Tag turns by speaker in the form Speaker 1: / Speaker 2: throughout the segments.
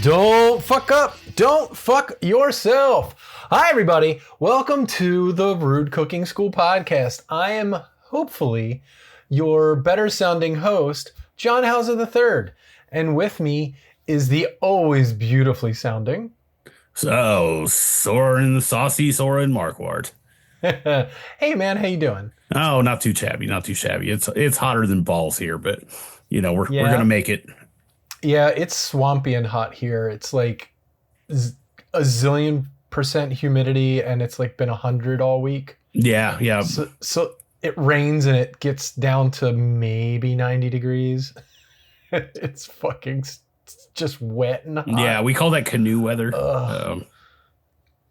Speaker 1: Don't fuck up. Don't fuck yourself. Hi, everybody. Welcome to the Rude Cooking School podcast. I am hopefully your better sounding host, John Hauser III. And with me is the always beautifully sounding.
Speaker 2: So, Soren, saucy Soren Marquardt.
Speaker 1: Hey, man, how you doing?
Speaker 2: Oh, not too shabby, not too shabby. It's hotter than balls here, but we're gonna make it.
Speaker 1: Yeah, it's swampy and hot here. It's like a zillion % humidity, and it's like been 100 all week.
Speaker 2: Yeah.
Speaker 1: So it rains and it gets down to maybe 90 degrees. It's just wet and hot.
Speaker 2: Yeah, we call that canoe weather.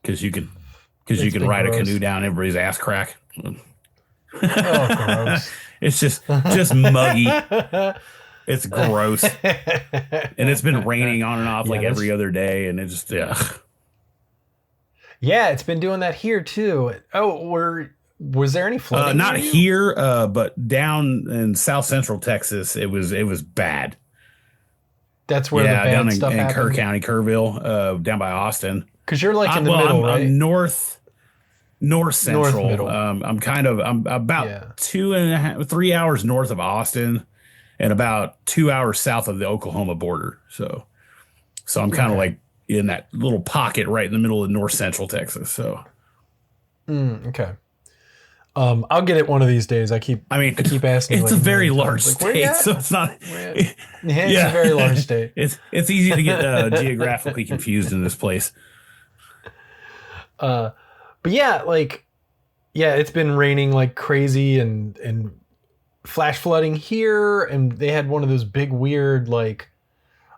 Speaker 2: Because you can ride
Speaker 1: gross.
Speaker 2: a canoe down everybody's ass crack.
Speaker 1: Oh, gross.
Speaker 2: It's just muggy. It's gross. And it's been raining on and off every other day, and it's just
Speaker 1: Yeah, it's been doing that here too. Oh, was there any flooding?
Speaker 2: Not here, but down in South Central Texas, it was bad.
Speaker 1: That's where the bad
Speaker 2: down
Speaker 1: stuff
Speaker 2: in
Speaker 1: happened.
Speaker 2: Kerr County, Kerrville, down by Austin.
Speaker 1: Because you're like in the middle, right?
Speaker 2: I'm north central.
Speaker 1: middle.
Speaker 2: I'm about 3 hours north of Austin, and about 2 hours south of the Oklahoma border. So I'm kind of like in that little pocket right in the middle of north central Texas. So
Speaker 1: okay. I'll get it one of these days. I keep asking.
Speaker 2: It's a very large state, so it's not.
Speaker 1: It's a very large state.
Speaker 2: It's easy to get geographically confused in this place.
Speaker 1: But it's been raining like crazy and flash flooding here, and they had one of those big weird like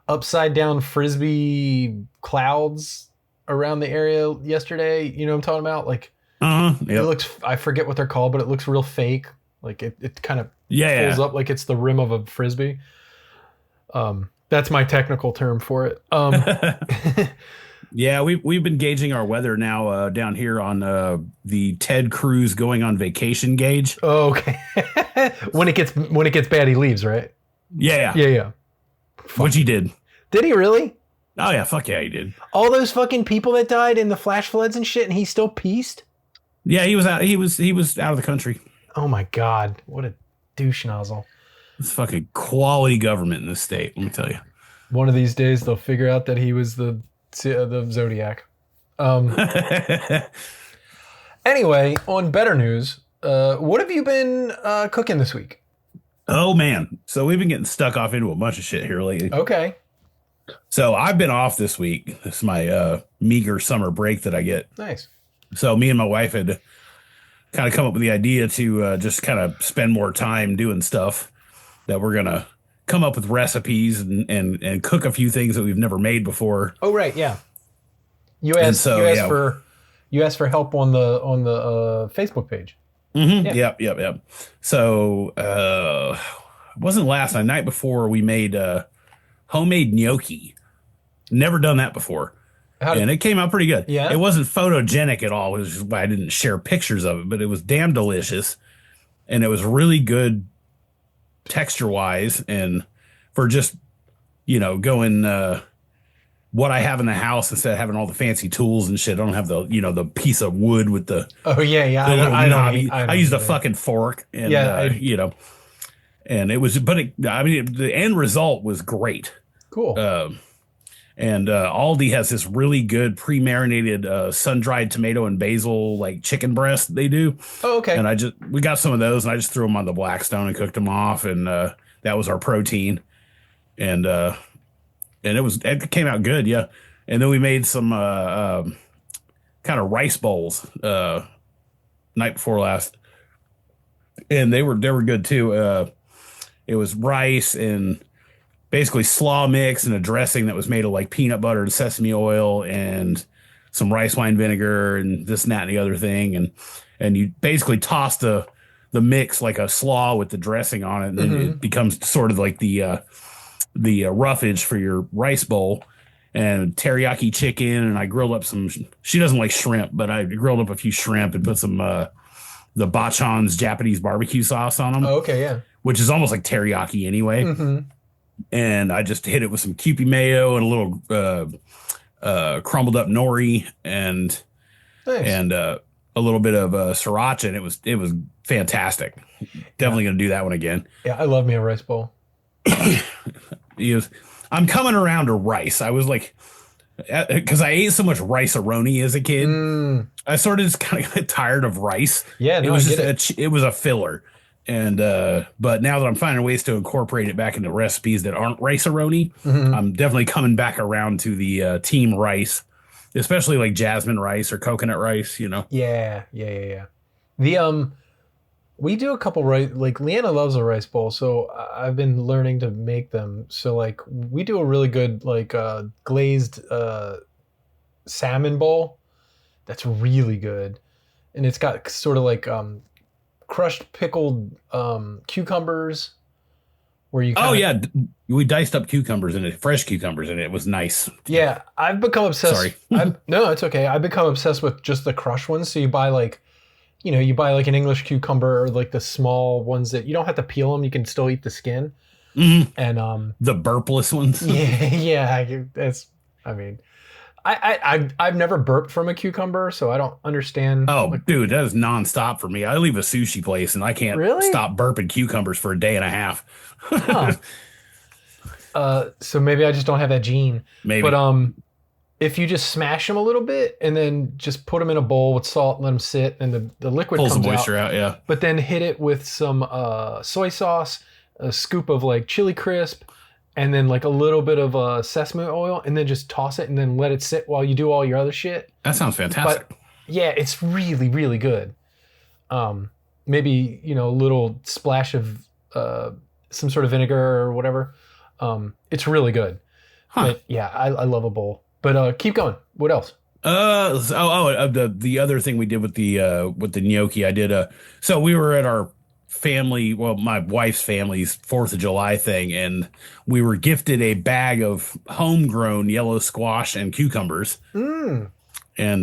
Speaker 1: upside down frisbee clouds around the area yesterday. You know what I'm talking about? Like.
Speaker 2: Yep.
Speaker 1: It looks, I forget what they're called, but it looks real fake. Like it kind of fills up like it's the rim of a frisbee. That's my technical term for it.
Speaker 2: Yeah, we've been gauging our weather now down here on the Ted Cruz going on vacation gauge.
Speaker 1: Oh, okay. when it gets bad, he leaves, right?
Speaker 2: Yeah. Which he did.
Speaker 1: Did he really?
Speaker 2: Oh yeah, fuck yeah, he did.
Speaker 1: All those fucking people that died in the flash floods and shit, and he still pieced?
Speaker 2: Yeah, he was out. He was out of the country.
Speaker 1: Oh my god, what a douche nozzle!
Speaker 2: It's fucking quality government in this state. Let me tell you.
Speaker 1: One of these days, they'll figure out that he was the Zodiac. Anyway, on better news, what have you been cooking this week?
Speaker 2: Oh man, so we've been getting stuck off into a bunch of shit here lately.
Speaker 1: Okay.
Speaker 2: So I've been off this week. This is my meager summer break that I get.
Speaker 1: Nice.
Speaker 2: So me and my wife had kind of come up with the idea to just kind of spend more time doing stuff that we're going to come up with recipes and cook a few things that we've never made before.
Speaker 1: Oh, right. Yeah. You asked for help on the Facebook page.
Speaker 2: Mm-hmm. Yeah. Yep. So it wasn't last night before we made homemade gnocchi. Never done that before. And it came out pretty good.
Speaker 1: Yeah.
Speaker 2: It wasn't photogenic at all, which is why I didn't share pictures of it, but it was damn delicious. And it was really good texture wise. And for just, going what I have in the house instead of having all the fancy tools and shit. I don't have the piece of wood with the.
Speaker 1: Oh, yeah.
Speaker 2: I used a fucking fork. And, and it was, the end result was great.
Speaker 1: Cool.
Speaker 2: And Aldi has this really good pre-marinated sun-dried tomato and basil like chicken breast they do.
Speaker 1: Oh, okay.
Speaker 2: And we got some of those, and I just threw them on the Blackstone and cooked them off, and that was our protein. And it came out good, yeah. And then we made some kind of rice bowls night before last, and they were good too. It was rice and basically slaw mix and a dressing that was made of like peanut butter and sesame oil and some rice wine vinegar and this and that and the other thing. And you basically toss the mix like a slaw with the dressing on it. And then it becomes sort of like the roughage for your rice bowl. And teriyaki chicken. And I grilled up she doesn't like shrimp, but I grilled up a few shrimp and put some, the Bachan's Japanese barbecue sauce on them.
Speaker 1: Oh, okay. Yeah.
Speaker 2: Which is almost like teriyaki anyway. and I just hit it with some Kewpie mayo and a little crumbled up nori and
Speaker 1: Nice.
Speaker 2: a little bit of sriracha, and it was fantastic. Definitely gonna do that one again.
Speaker 1: Yeah, I love me a rice bowl.
Speaker 2: I'm coming around to rice. I was like, because I ate so much rice-a-roni as a kid, I sort of just kind of got tired of rice.
Speaker 1: Yeah, no,
Speaker 2: it was
Speaker 1: I get
Speaker 2: just it was a filler. And but now that I'm finding ways to incorporate it back into recipes that aren't rice-a-roni, I'm definitely coming back around to the team rice, especially like jasmine rice or coconut rice.
Speaker 1: Yeah. The we do a couple rice. Like Leanna loves a rice bowl, so I've been learning to make them. So like we do a really good like glazed salmon bowl. That's really good, and it's got sort of like crushed pickled cucumbers. Where you
Speaker 2: we diced up cucumbers in it, fresh cucumbers in it. It was nice.
Speaker 1: Yeah, I've become obsessed.
Speaker 2: Sorry.
Speaker 1: No, it's okay. I've become obsessed with just the crushed ones. So you buy like an English cucumber or like the small ones that you don't have to peel them. You can still eat the skin.
Speaker 2: Mm-hmm.
Speaker 1: And
Speaker 2: the burpless ones.
Speaker 1: yeah. That's. I mean, I've never burped from a cucumber, so I don't understand.
Speaker 2: Oh, dude, that is nonstop for me. I leave a sushi place and I can't stop burping cucumbers for a day and a half.
Speaker 1: Huh. So maybe I just don't have that gene.
Speaker 2: Maybe.
Speaker 1: But if you just smash them a little bit and then just put them in a bowl with salt and let them sit, and the liquid
Speaker 2: pulls
Speaker 1: comes
Speaker 2: the moisture out. Yeah.
Speaker 1: But then hit it with some soy sauce, a scoop of like chili crisp, and then like a little bit of sesame oil, and then just toss it and then let it sit while you do all your other shit.
Speaker 2: That sounds fantastic.
Speaker 1: But yeah, it's really, really good. Maybe, a little splash of some sort of vinegar or whatever. It's really good.
Speaker 2: Huh.
Speaker 1: But yeah, I love a bowl. But keep going. What else?
Speaker 2: The other thing we did with the gnocchi, I did so we were at our family, my wife's family's 4th of July thing, and we were gifted a bag of homegrown yellow squash and cucumbers. And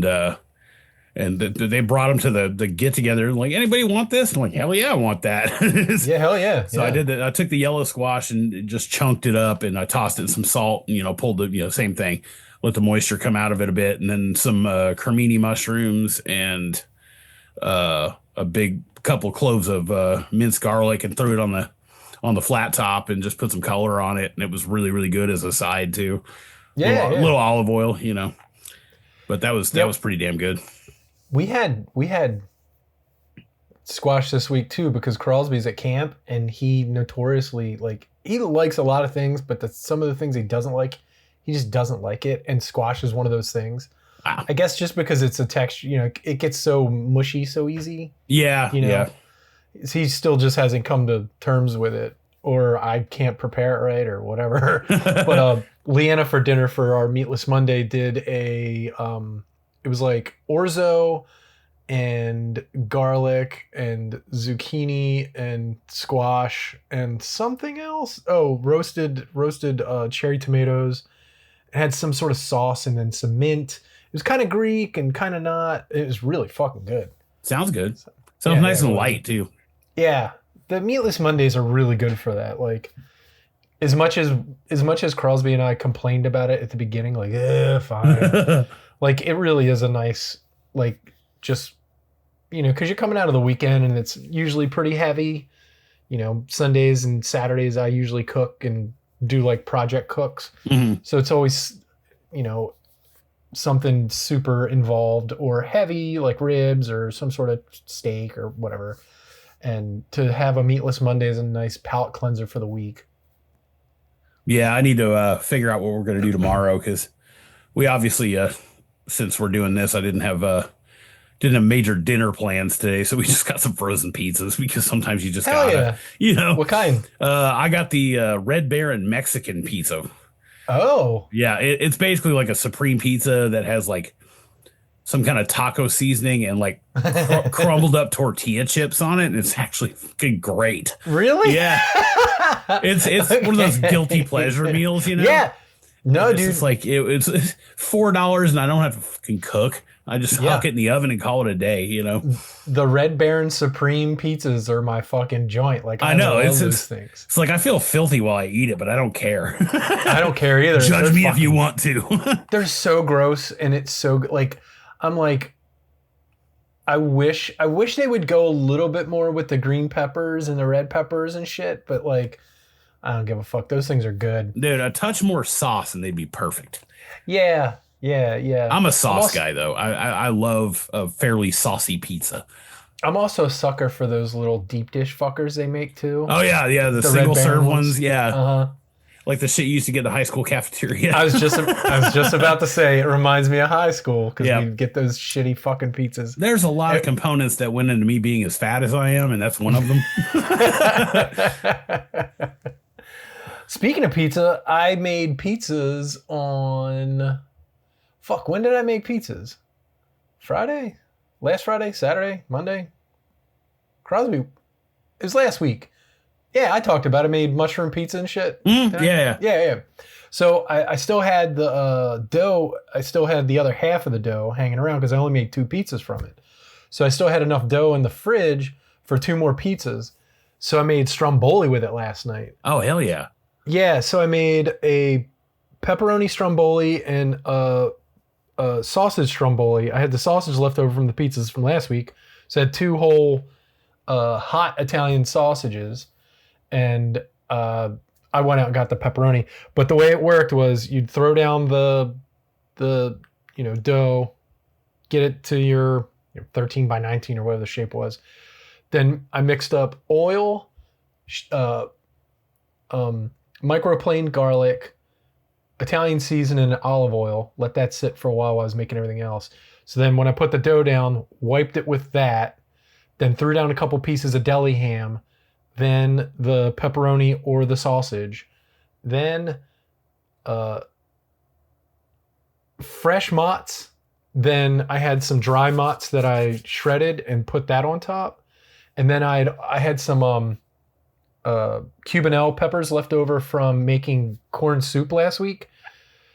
Speaker 2: they brought them to the get together. Like, anybody want this? I'm like, hell yeah, I want that.
Speaker 1: Yeah, hell yeah.
Speaker 2: So I did that. I took the yellow squash and just chunked it up, and I tossed it in some salt, and pulled the same thing, let the moisture come out of it a bit, and then some cremini mushrooms and a big couple cloves of minced garlic, and threw it on the flat top and just put some color on it, and it was really, really good as a side too.
Speaker 1: Yeah,
Speaker 2: a little olive oil, but that was pretty damn good.
Speaker 1: We had squash this week too, because Crosby's at camp, and he notoriously he likes a lot of things, but some of the things he doesn't like, he just doesn't like it. And squash is one of those things. Wow. I guess just because it's a texture, it gets so mushy so easy.
Speaker 2: Yeah. Yeah.
Speaker 1: He still just hasn't come to terms with it, or I can't prepare it right or whatever. But Leanna for dinner for our Meatless Monday did it was like orzo and garlic and zucchini and squash and something else. Oh, roasted cherry tomatoes. It had some sort of sauce and then some mint. It was kind of Greek and kind of not. It was really fucking good.
Speaker 2: Sounds good. Sounds nice and light too. Yeah.
Speaker 1: The Meatless Mondays are really good for that. Like, as much as Crosby and I complained about it at the beginning, like, fine. Like, it really is a nice, just, because you're coming out of the weekend and it's usually pretty heavy. Sundays and Saturdays I usually cook and do project cooks.
Speaker 2: Mm-hmm.
Speaker 1: So it's always, something super involved or heavy, like ribs or some sort of steak or whatever. And to have a Meatless Monday is a nice palate cleanser for the week.
Speaker 2: Yeah, I need to figure out what we're going to do tomorrow, because we obviously, since we're doing this, I didn't have major dinner plans today, so we just got some frozen pizzas, because sometimes you just gotta,
Speaker 1: What kind?
Speaker 2: I got the Red Baron Mexican pizza.
Speaker 1: Oh.
Speaker 2: Yeah, it's basically like a supreme pizza that has some kind of taco seasoning and crumbled up tortilla chips on it, and it's actually fucking great.
Speaker 1: Really?
Speaker 2: Yeah. It's one of those guilty pleasure meals,
Speaker 1: Yeah. No, dude.
Speaker 2: It's like it's $4 and I don't have to fucking cook. I just huck it in the oven and call it a day, you know.
Speaker 1: The Red Baron Supreme pizzas are my fucking joint. Like,
Speaker 2: I know
Speaker 1: love those things.
Speaker 2: It's like I feel filthy while I eat it, but I don't care.
Speaker 1: I don't care either.
Speaker 2: Judge me if you want to.
Speaker 1: They're so gross, and it's so like I'm like. I wish they would go a little bit more with the green peppers and the red peppers and shit, but like, I don't give a fuck. Those things are good.
Speaker 2: Dude, a touch more sauce and they'd be perfect.
Speaker 1: Yeah.
Speaker 2: I'm a sauce guy, though. I love a fairly saucy pizza.
Speaker 1: I'm also a sucker for those little deep dish fuckers they make, too.
Speaker 2: Oh, yeah. The single serve ones. Yeah.
Speaker 1: Uh-huh.
Speaker 2: Like the shit you used to get in the high school cafeteria.
Speaker 1: I was just about to say, it reminds me of high school because we'd get those shitty fucking pizzas.
Speaker 2: There's a lot of components that went into me being as fat as I am, and that's one of them.
Speaker 1: Speaking of pizza, I made pizzas on... Fuck, when did I make pizzas? Friday? Last Friday? Saturday? Monday? Crosby. It was last week. Yeah, I talked about it. I made mushroom pizza and shit. Yeah. So I still had the dough. I still had the other half of the dough hanging around because I only made 2 pizzas from it. So I still had enough dough in the fridge for 2 more pizzas. So I made stromboli with it last night.
Speaker 2: Oh, hell yeah.
Speaker 1: Yeah, so I made a pepperoni stromboli and a sausage stromboli. I had the sausage left over from the pizzas from last week. So I had 2 whole hot Italian sausages. And I went out and got the pepperoni. But the way it worked was you'd throw down the dough, get it to your 13 by 19 or whatever the shape was. Then I mixed up oil, microplaned garlic, Italian seasoning, and olive oil. Let that sit for a while I was making everything else. So then when I put the dough down, wiped it with that, then threw down a couple pieces of deli ham, then the pepperoni or the sausage, then fresh mozz. Then I had some dry mozz that I shredded and put that on top. And then I had some Cubanelle peppers left over from making corn soup last week.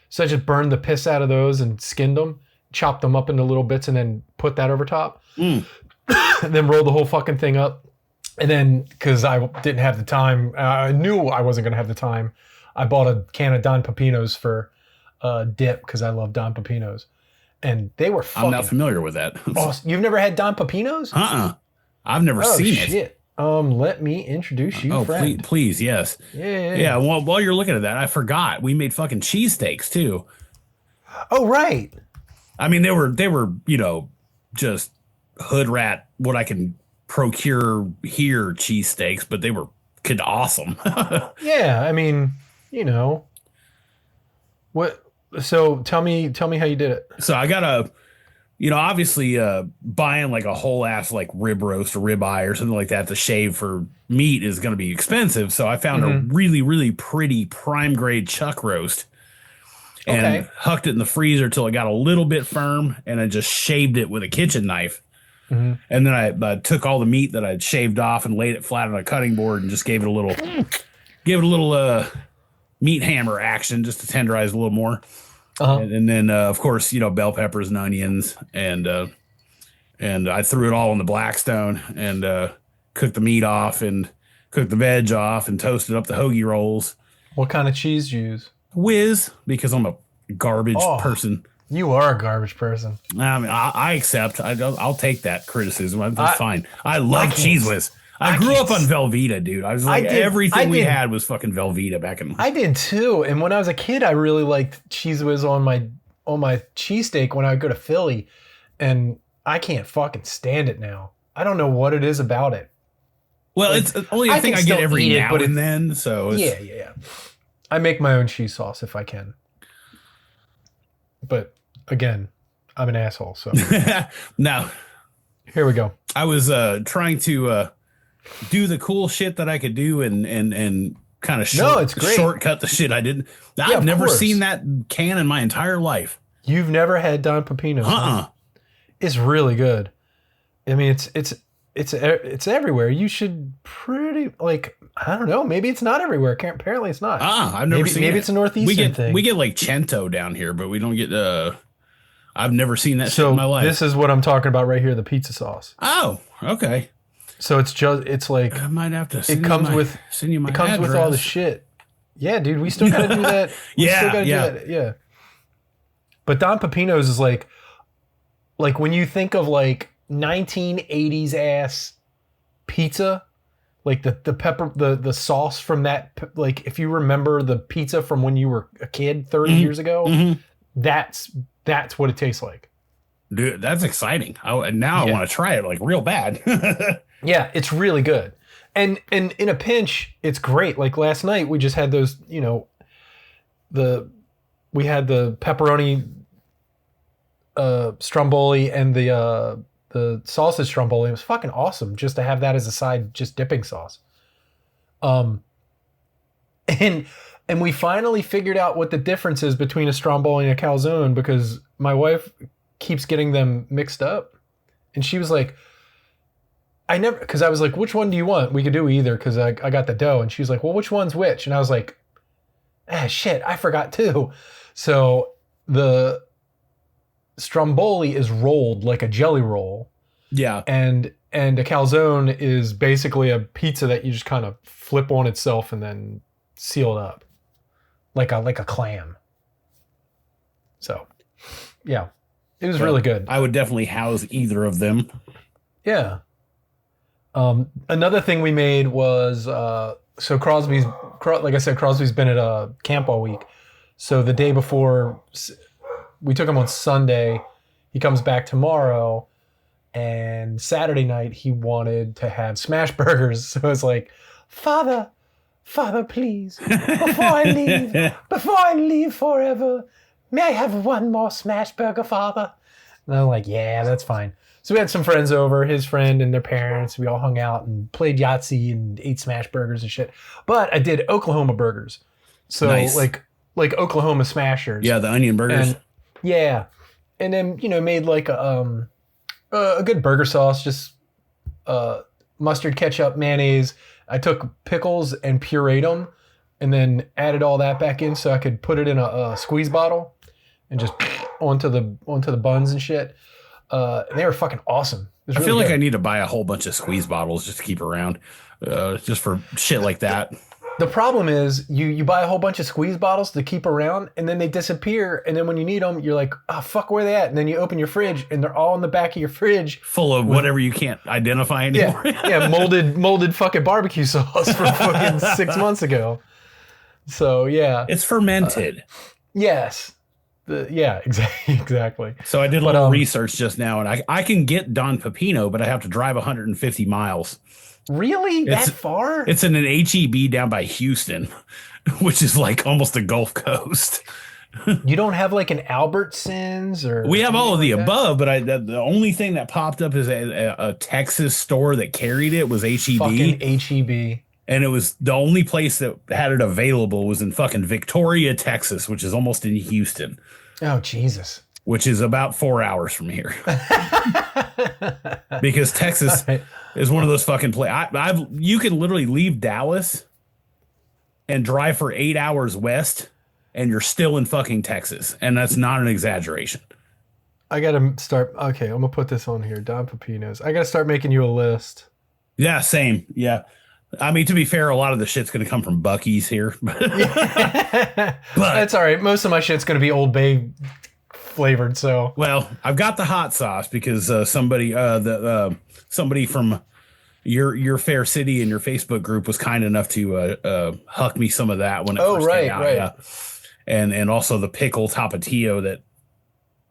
Speaker 1: So I just burned the piss out of those and skinned them, chopped them up into little bits, and then put that over top. And then rolled the whole fucking thing up. And then, because I didn't have the time, I knew I wasn't going to have the time, I bought a can of Don Pepinos for dip because I love Don Pepinos. And they were fucking...
Speaker 2: I'm not familiar with that.
Speaker 1: Awesome. You've never had Don Pepinos?
Speaker 2: I've never seen it.
Speaker 1: Let me introduce you, friend.
Speaker 2: Please, yes.
Speaker 1: Yeah.
Speaker 2: Well, while you're looking at that, I forgot. We made fucking cheesesteaks, too.
Speaker 1: Oh, right.
Speaker 2: I mean, they were, just hood rat, what I can procure here cheesesteaks, but they were awesome.
Speaker 1: Yeah, I mean, what? So tell me how you did it.
Speaker 2: So I got obviously buying like a whole ass like rib roast or rib eye or something like that to shave for meat is going to be expensive. So I found a really, really pretty prime grade chuck roast and hucked it in the freezer till it got a little bit firm, and I just shaved it with a kitchen knife. And then I took all the meat that I'd shaved off and laid it flat on a cutting board and just gave it a little meat hammer action just to tenderize a little more. And then, of course, bell peppers and onions. And I threw it all in the Blackstone and cooked the meat off and cooked the veg off and toasted up the hoagie rolls.
Speaker 1: What kind of cheese do you use? Whiz,
Speaker 2: because I'm a garbage person.
Speaker 1: You are a garbage person.
Speaker 2: I mean, I accept. I'll take that criticism. That's fine. I love Cheese Whiz. I grew up on Velveeta, dude. I was like, everything we had was fucking Velveeta back in.
Speaker 1: I did too. And when I was a kid, I really liked Cheese Whiz on my cheesesteak when I would go to Philly. And I can't fucking stand it now. I don't know what it is about it.
Speaker 2: Well, it's only a thing I get every now and then. So
Speaker 1: yeah. I make my own cheese sauce if I can. But again, I'm an asshole. So
Speaker 2: now,
Speaker 1: here we go.
Speaker 2: I was trying to do the cool shit that I could do and kind of shortcut the shit I didn't. I've never seen that can in my entire life. You've
Speaker 1: never had Don Pepinos?
Speaker 2: Huh?
Speaker 1: It's really good. I mean, it's everywhere. You should pretty like I don't know. Maybe it's not everywhere. Apparently, it's not.
Speaker 2: I've never seen.
Speaker 1: Maybe it's a northeastern thing.
Speaker 2: We get like Cento down here, but we don't get. I've never seen that shit in my life.
Speaker 1: This is what I'm talking about right here. The pizza sauce.
Speaker 2: Oh, okay.
Speaker 1: So it's like
Speaker 2: I might have to.
Speaker 1: It comes with all the shit. Yeah, dude. We still gotta do that. Yeah. But Don Pepino's is like when you think of like 1980s ass pizza, like the pepper, the sauce from that, like if you remember the pizza from when you were a kid 30 years ago, that's what it tastes like.
Speaker 2: Dude, that's exciting. I want to try it like real bad.
Speaker 1: Yeah, it's really good. And in a pinch, it's great. Like last night, we just had those, we had the pepperoni stromboli and the sausage stromboli. It was fucking awesome just to have that as a side, just dipping sauce. And we finally figured out what the difference is between a stromboli and a calzone because my wife keeps getting them mixed up. And she was like, because I was like, which one do you want? We could do either because I got the dough. And she was like, well, which one's which? And I was like, shit, I forgot too. So the stromboli is rolled like a jelly roll.
Speaker 2: Yeah.
Speaker 1: And a calzone is basically a pizza that you just kind of flip on itself and then seal it up like a clam. So, yeah. It was really good.
Speaker 2: I would definitely house either of them.
Speaker 1: Yeah. Another thing we made was so Crosby's been at a camp all week. So the day before, we took him on Sunday. He comes back tomorrow, and Saturday night he wanted to have smash burgers. So I was like, Father, please, before I leave forever, may I have one more smash burger, Father? And I'm like, yeah, that's fine. So we had some friends over, his friend and their parents. We all hung out and played Yahtzee and ate smash burgers and shit. But I did Oklahoma burgers. So
Speaker 2: nice.
Speaker 1: like Oklahoma smashers.
Speaker 2: Yeah, the onion burgers.
Speaker 1: And then, made like a good burger sauce, just mustard, ketchup, mayonnaise. I took pickles and pureed them and then added all that back in so I could put it in a squeeze bottle and just onto the buns and shit. They were fucking awesome.
Speaker 2: I feel like I need to buy a whole bunch of squeeze bottles just to keep around, just for shit like that.
Speaker 1: The problem is you buy a whole bunch of squeeze bottles to keep around, and then they disappear. And then when you need them, you're like, oh, fuck, where are they at? And then you open your fridge, and they're all in the back of your fridge.
Speaker 2: Full of whatever you can't identify anymore.
Speaker 1: Yeah, molded fucking barbecue sauce from fucking 6 months ago. So, yeah.
Speaker 2: It's fermented.
Speaker 1: Yes. Exactly.
Speaker 2: So I did a little research just now, and I can get Don Pepino, but I have to drive 150 miles.
Speaker 1: Really? That far?
Speaker 2: It's in an HEB down by Houston, which is like almost the Gulf Coast.
Speaker 1: You don't have like an Albertsons or?
Speaker 2: We have all of the above, but the only thing that popped up is a Texas store that carried it was HEB.
Speaker 1: Fucking HEB.
Speaker 2: And it was the only place that had it available was in fucking Victoria, Texas, which is almost in Houston.
Speaker 1: Oh, Jesus.
Speaker 2: Which is about 4 hours from here. Because Texas is one of those fucking places. You can literally leave Dallas and drive for 8 hours west, and you're still in fucking Texas. And that's not an exaggeration.
Speaker 1: I got to start. Okay, I'm going to put this on here. Don Pepino's. I got to start making you a list.
Speaker 2: Yeah, same. Yeah. I mean, to be fair, a lot of the shit's going to come from Buc-ee's here. But
Speaker 1: that's all right. Most of my shit's going to be Old Bay flavored. So,
Speaker 2: well, I've got the hot sauce because somebody from your Fair City and your Facebook group was kind enough to huck me some of that when it first came out.
Speaker 1: Right.
Speaker 2: Yeah. And also the pickle tapatio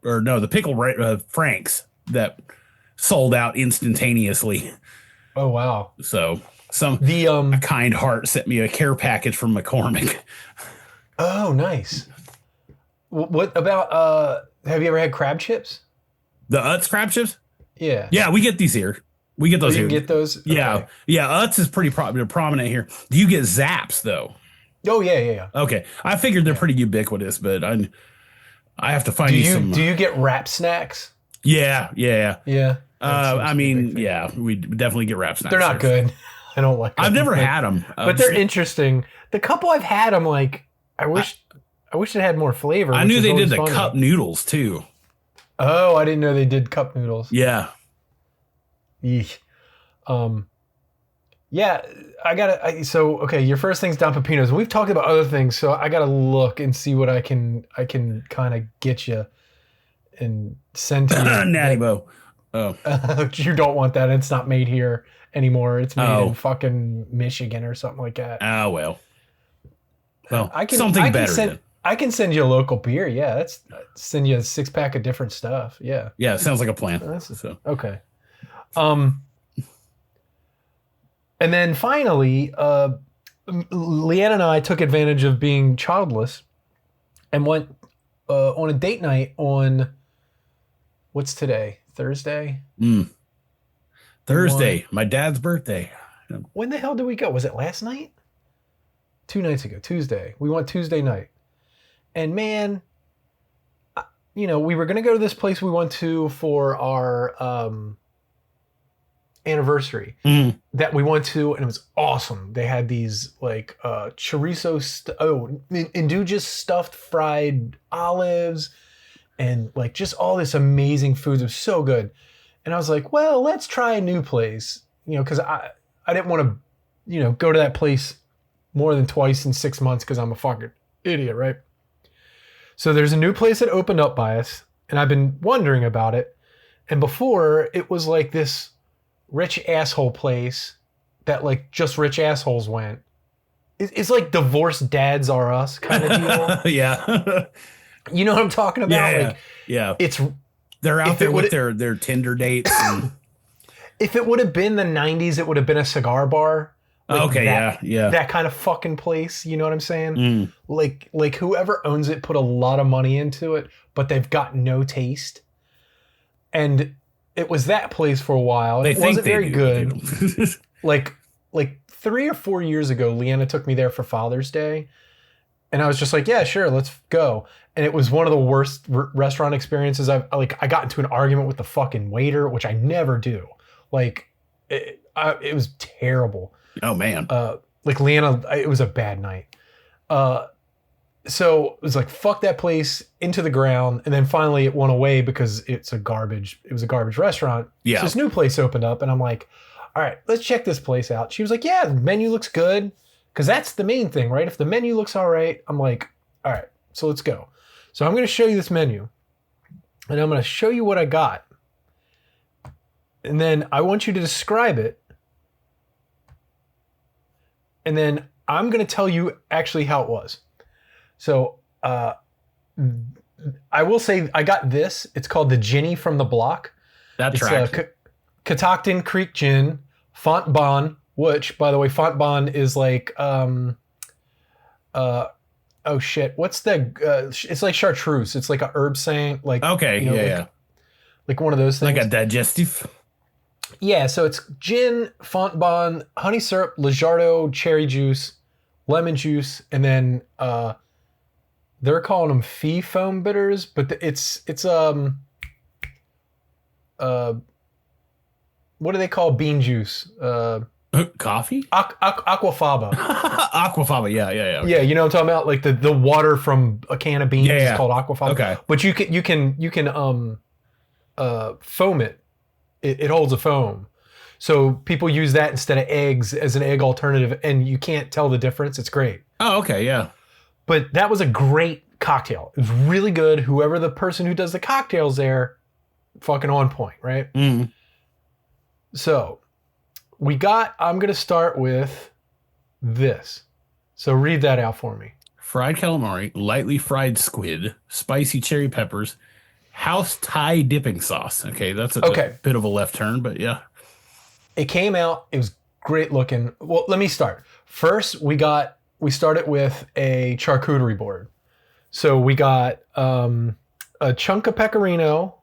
Speaker 2: the pickle Franks that sold out instantaneously.
Speaker 1: Oh wow!
Speaker 2: So. A kind heart sent me a care package from McCormick.
Speaker 1: Oh, nice. What about, have you ever had crab chips?
Speaker 2: The Utz crab chips?
Speaker 1: Yeah.
Speaker 2: Yeah, we get these here. We get those here.
Speaker 1: You get those? Okay.
Speaker 2: Yeah. Yeah, Utz is pretty prominent here. Do you get Zaps, though?
Speaker 1: Oh, yeah.
Speaker 2: Okay. I figured they're pretty ubiquitous, but I have to find you some.
Speaker 1: Do you get wrap snacks?
Speaker 2: Yeah.
Speaker 1: Yeah.
Speaker 2: I mean, yeah, we definitely get wrap snacks.
Speaker 1: They're not good. I don't like them.
Speaker 2: I've never had them.
Speaker 1: But they're interesting. The couple I've had, I'm like, I wish it had more flavor.
Speaker 2: I knew they did the cup noodles too.
Speaker 1: Oh, I didn't know they did cup noodles.
Speaker 2: Yeah.
Speaker 1: Eek. Yeah, okay, your first thing's Don Pepino's. We've talked about other things, so I gotta look and see what I can kind of get you and send to you.
Speaker 2: Natty Bo. Oh.
Speaker 1: You don't want that. It's not made here anymore. It's made in fucking Michigan or something like that.
Speaker 2: Oh, well. Well, I
Speaker 1: can send you a local beer. Yeah, send you a 6-pack of different stuff. Yeah.
Speaker 2: Yeah, it sounds like a plan.
Speaker 1: Okay. And then finally, Leanne and I took advantage of being childless and went on a date night on, what's today? Thursday?
Speaker 2: Thursday, my dad's birthday.
Speaker 1: When the hell did we go? Was it last night? 2 nights ago, Tuesday. We went Tuesday night. And man, we were going to go to this place we went to for our anniversary that we went to, and it was awesome. They had these like chorizo, Induja's stuffed fried olives, and like just all this amazing food. It was so good. And I was like, well, let's try a new place, because I didn't want to, go to that place more than twice in 6 months because I'm a fucking idiot, right? So there's a new place that opened up by us, and I've been wondering about it. And before, it was like this rich asshole place that like just rich assholes went. It's like divorced dads are us kind of deal.
Speaker 2: Yeah.
Speaker 1: You know what I'm talking about?
Speaker 2: Yeah,
Speaker 1: like,
Speaker 2: yeah.
Speaker 1: They're
Speaker 2: out there with their Tinder dates.
Speaker 1: If it would have been the 90s, it would have been a cigar bar. Like
Speaker 2: yeah.
Speaker 1: That kind of fucking place. You know what I'm saying? Like whoever owns it put a lot of money into it, but they've got no taste. And it was that place for a while. It wasn't very good. like 3 or 4 years ago, Leanna took me there for Father's Day. And I was just like, yeah, sure, let's go. And it was one of the worst restaurant experiences. I got into an argument with the fucking waiter, which I never do. Like, it was terrible.
Speaker 2: Oh, man.
Speaker 1: Like, Leanna, it was a bad night. So it was like, fuck that place into the ground. And then finally it went away because it was a garbage restaurant.
Speaker 2: Yeah.
Speaker 1: So this new place opened up and I'm like, all right, let's check this place out. She was like, yeah, the menu looks good. Because that's the main thing, right? If the menu looks all right, I'm like, all right, so let's go. So I'm going to show you this menu. And I'm going to show you what I got. And then I want you to describe it. And then I'm going to tell you actually how it was. So I will say I got this. It's called the Ginny from the Block.
Speaker 2: That tracks.
Speaker 1: Catoctin Creek Gin, Font Bon, which, by the way, Font Bon is like, oh shit, what's the, it's like chartreuse. It's like a herb saint. Like,
Speaker 2: okay,
Speaker 1: like one of those things.
Speaker 2: Like a digestive.
Speaker 1: Yeah, so it's gin, Font Bon, honey syrup, Lijardo, cherry juice, lemon juice, and then they're calling them fee foam bitters, but it's what do they call bean juice?
Speaker 2: Coffee?
Speaker 1: Aquafaba.
Speaker 2: Aquafaba, yeah. Okay.
Speaker 1: Yeah, you know what I'm talking about? Like the water from a can of beans is called aquafaba.
Speaker 2: Okay.
Speaker 1: But you can foam it. It holds a foam. So people use that instead of eggs as an egg alternative, and you can't tell the difference. It's great.
Speaker 2: Oh, okay, yeah.
Speaker 1: But that was a great cocktail. It was really good. Whoever the person who does the cocktails there, fucking on point, right?
Speaker 2: Mm.
Speaker 1: So I'm going to start with this. So read that out for me.
Speaker 2: Fried calamari, lightly fried squid, spicy cherry peppers, house Thai dipping sauce. Okay, that's a bit of a left turn, but yeah.
Speaker 1: It came out. It was great looking. Well, let me start. First, we started with a charcuterie board. So we got a chunk of pecorino.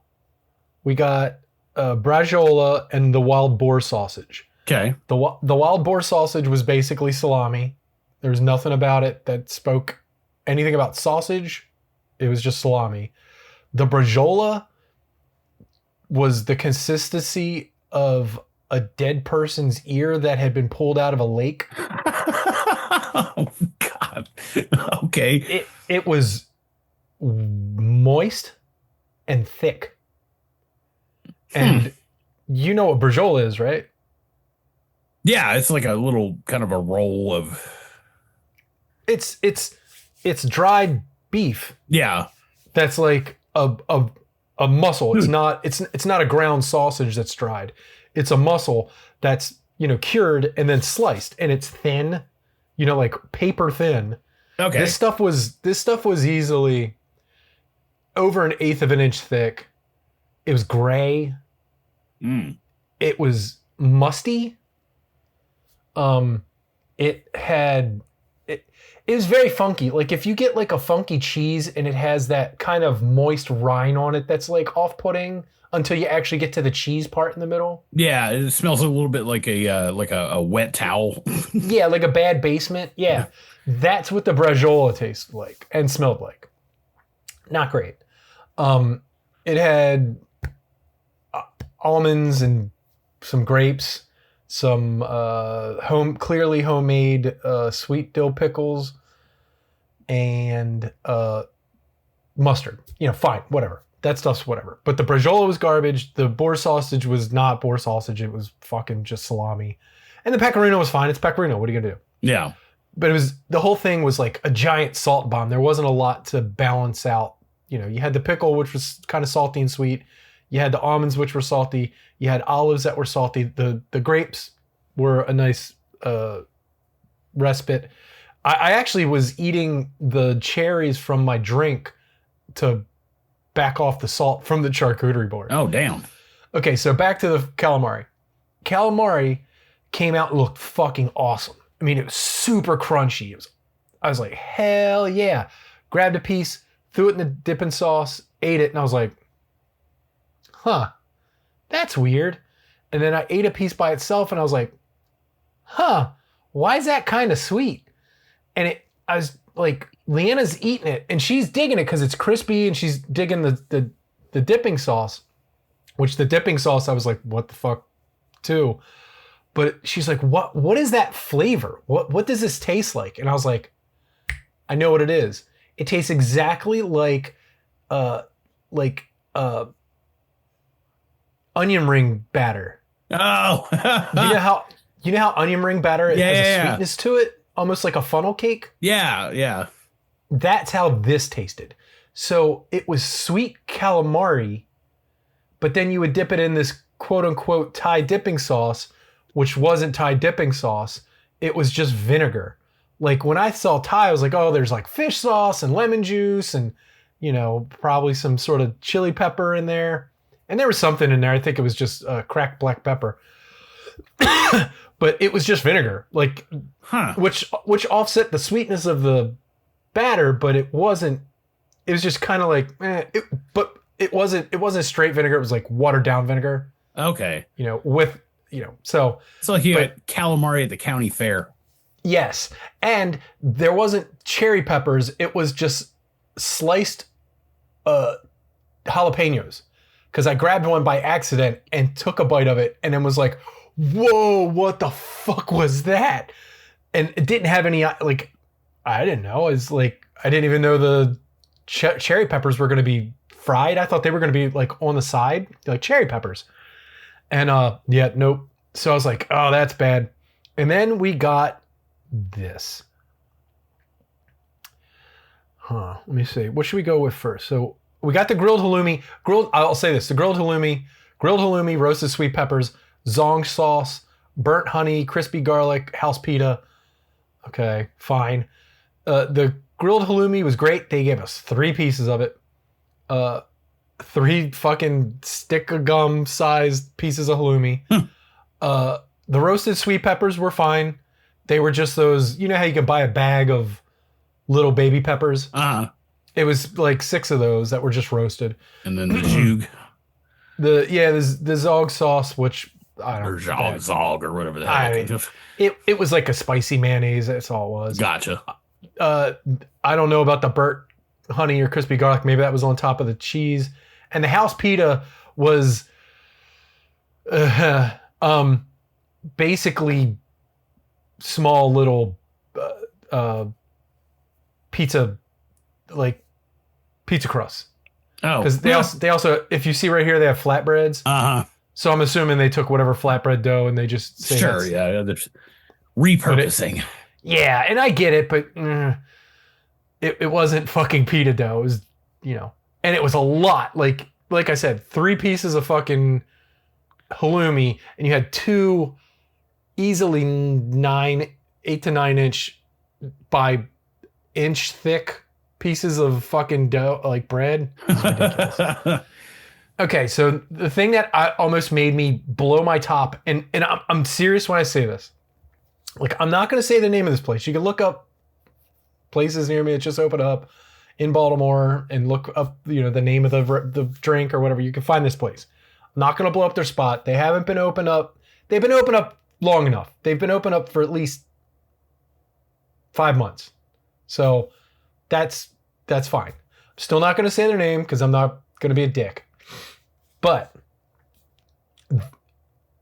Speaker 1: We got braciole and the wild boar sausage.
Speaker 2: Okay.
Speaker 1: The wild boar sausage was basically salami. There was nothing about it that spoke anything about sausage. It was just salami. The braciole was the consistency of a dead person's ear that had been pulled out of a lake.
Speaker 2: Oh God. Okay.
Speaker 1: It was moist and thick. And you know what braciole is, right?
Speaker 2: Yeah, it's like a little kind of a roll of.
Speaker 1: It's dried beef.
Speaker 2: Yeah.
Speaker 1: That's like a muscle. It's not a ground sausage that's dried. It's a muscle that's, cured and then sliced, and it's thin, like paper thin.
Speaker 2: Okay.
Speaker 1: This stuff was easily over 1/8 of an inch thick. It was gray. It was musty. It was very funky. Like if you get like a funky cheese and it has that kind of moist rind on it, that's like off-putting until you actually get to the cheese part in the middle.
Speaker 2: Yeah, it smells a little bit like a wet towel.
Speaker 1: Yeah, like a bad basement. Yeah, that's what the braciole tasted like and smelled like. Not great. It had almonds and some grapes, some clearly homemade sweet dill pickles, and mustard. Fine, whatever. That stuff's whatever. But the braciole was garbage. The boar sausage was not boar sausage. It was fucking just salami. And the pecorino was fine. It's pecorino. What are you gonna do?
Speaker 2: Yeah.
Speaker 1: But the whole thing was like a giant salt bomb. There wasn't a lot to balance out. You had the pickle, which was kind of salty and sweet. You had the almonds, which were salty. You had olives that were salty. The grapes were a nice respite. I actually was eating the cherries from my drink to back off the salt from the charcuterie board.
Speaker 2: Oh, damn.
Speaker 1: Okay, so back to the calamari. Calamari came out and looked fucking awesome. I mean, it was super crunchy. I was like, hell yeah. Grabbed a piece, threw it in the dipping sauce, ate it, and I was like, huh, that's weird. And then I ate a piece by itself, and I was like, huh, why is that kind of sweet? And I was like, Leanna's eating it, and she's digging it because it's crispy, and she's digging the dipping sauce, which the dipping sauce, I was like, what the fuck, too. But she's like, what is that flavor? What does this taste like? And I was like, I know what it is. It tastes exactly like onion ring batter.
Speaker 2: Oh.
Speaker 1: you know how onion ring batter has a sweetness to it, almost like a funnel cake?
Speaker 2: Yeah.
Speaker 1: That's how this tasted. So it was sweet calamari, but then you would dip it in this quote unquote Thai dipping sauce, which wasn't Thai dipping sauce. It was just vinegar. Like when I saw Thai, I was like, oh, there's like fish sauce and lemon juice and, probably some sort of chili pepper in there. And there was something in there. I think it was just cracked black pepper. But it was just vinegar, like, which offset the sweetness of the batter, but it wasn't. It was just kind of like, but it wasn't straight vinegar. It was like watered down vinegar.
Speaker 2: Okay.
Speaker 1: So
Speaker 2: it's like you got calamari at the county fair.
Speaker 1: Yes, and there wasn't cherry peppers. It was just sliced jalapenos. Because I grabbed one by accident and took a bite of it and then was like, whoa, what the fuck was that? And it didn't have any, like, I didn't know. It's like, I didn't even know the cherry peppers were going to be fried. I thought they were going to be like on the side, like cherry peppers. And nope. So I was like, oh, that's bad. And then we got this. Let me see. What should we go with first? So we got the grilled halloumi. I'll say this: the grilled halloumi, roasted sweet peppers, zong sauce, burnt honey, crispy garlic, house pita. Okay, fine. The grilled halloumi was great. They gave us 3 pieces of it. 3 fucking stick of gum sized pieces of halloumi. The roasted sweet peppers were fine. They were just those. You know how you can buy a bag of little baby peppers? It was like 6 of those that were just roasted. And then the jug. The zog sauce, which I don't know.
Speaker 2: Zog or whatever the hell.
Speaker 1: It was like a spicy mayonnaise. That's all it was.
Speaker 2: Gotcha.
Speaker 1: I don't know about the burnt honey or crispy garlic. Maybe that was on top of the cheese. And the house pita was Basically small little pizza, like pizza crusts.
Speaker 2: Oh,
Speaker 1: Because they also, if you see right here, they have flatbreads. So I'm assuming they took whatever flatbread dough and they just say
Speaker 2: Sure, yeah, repurposing.
Speaker 1: Yeah, and I get it, but it wasn't fucking pita dough. It was, and it was a lot. Like I said, 3 pieces of fucking halloumi, and you had 2 easily 8 to 9 inch by inch thick pieces of fucking dough, like bread. It's ridiculous. Okay, so the thing that almost made me blow my top, and I'm serious when I say this. Like, I'm not going to say the name of this place. You can look up places near me that just opened up in Baltimore and look up, the name of the drink or whatever. You can find this place. I'm not going to blow up their spot. They haven't been opened up. They've been opened up long enough. They've been opened up for at least 5 months. So that's fine. I'm still not going to say their name because I'm not going to be a dick. But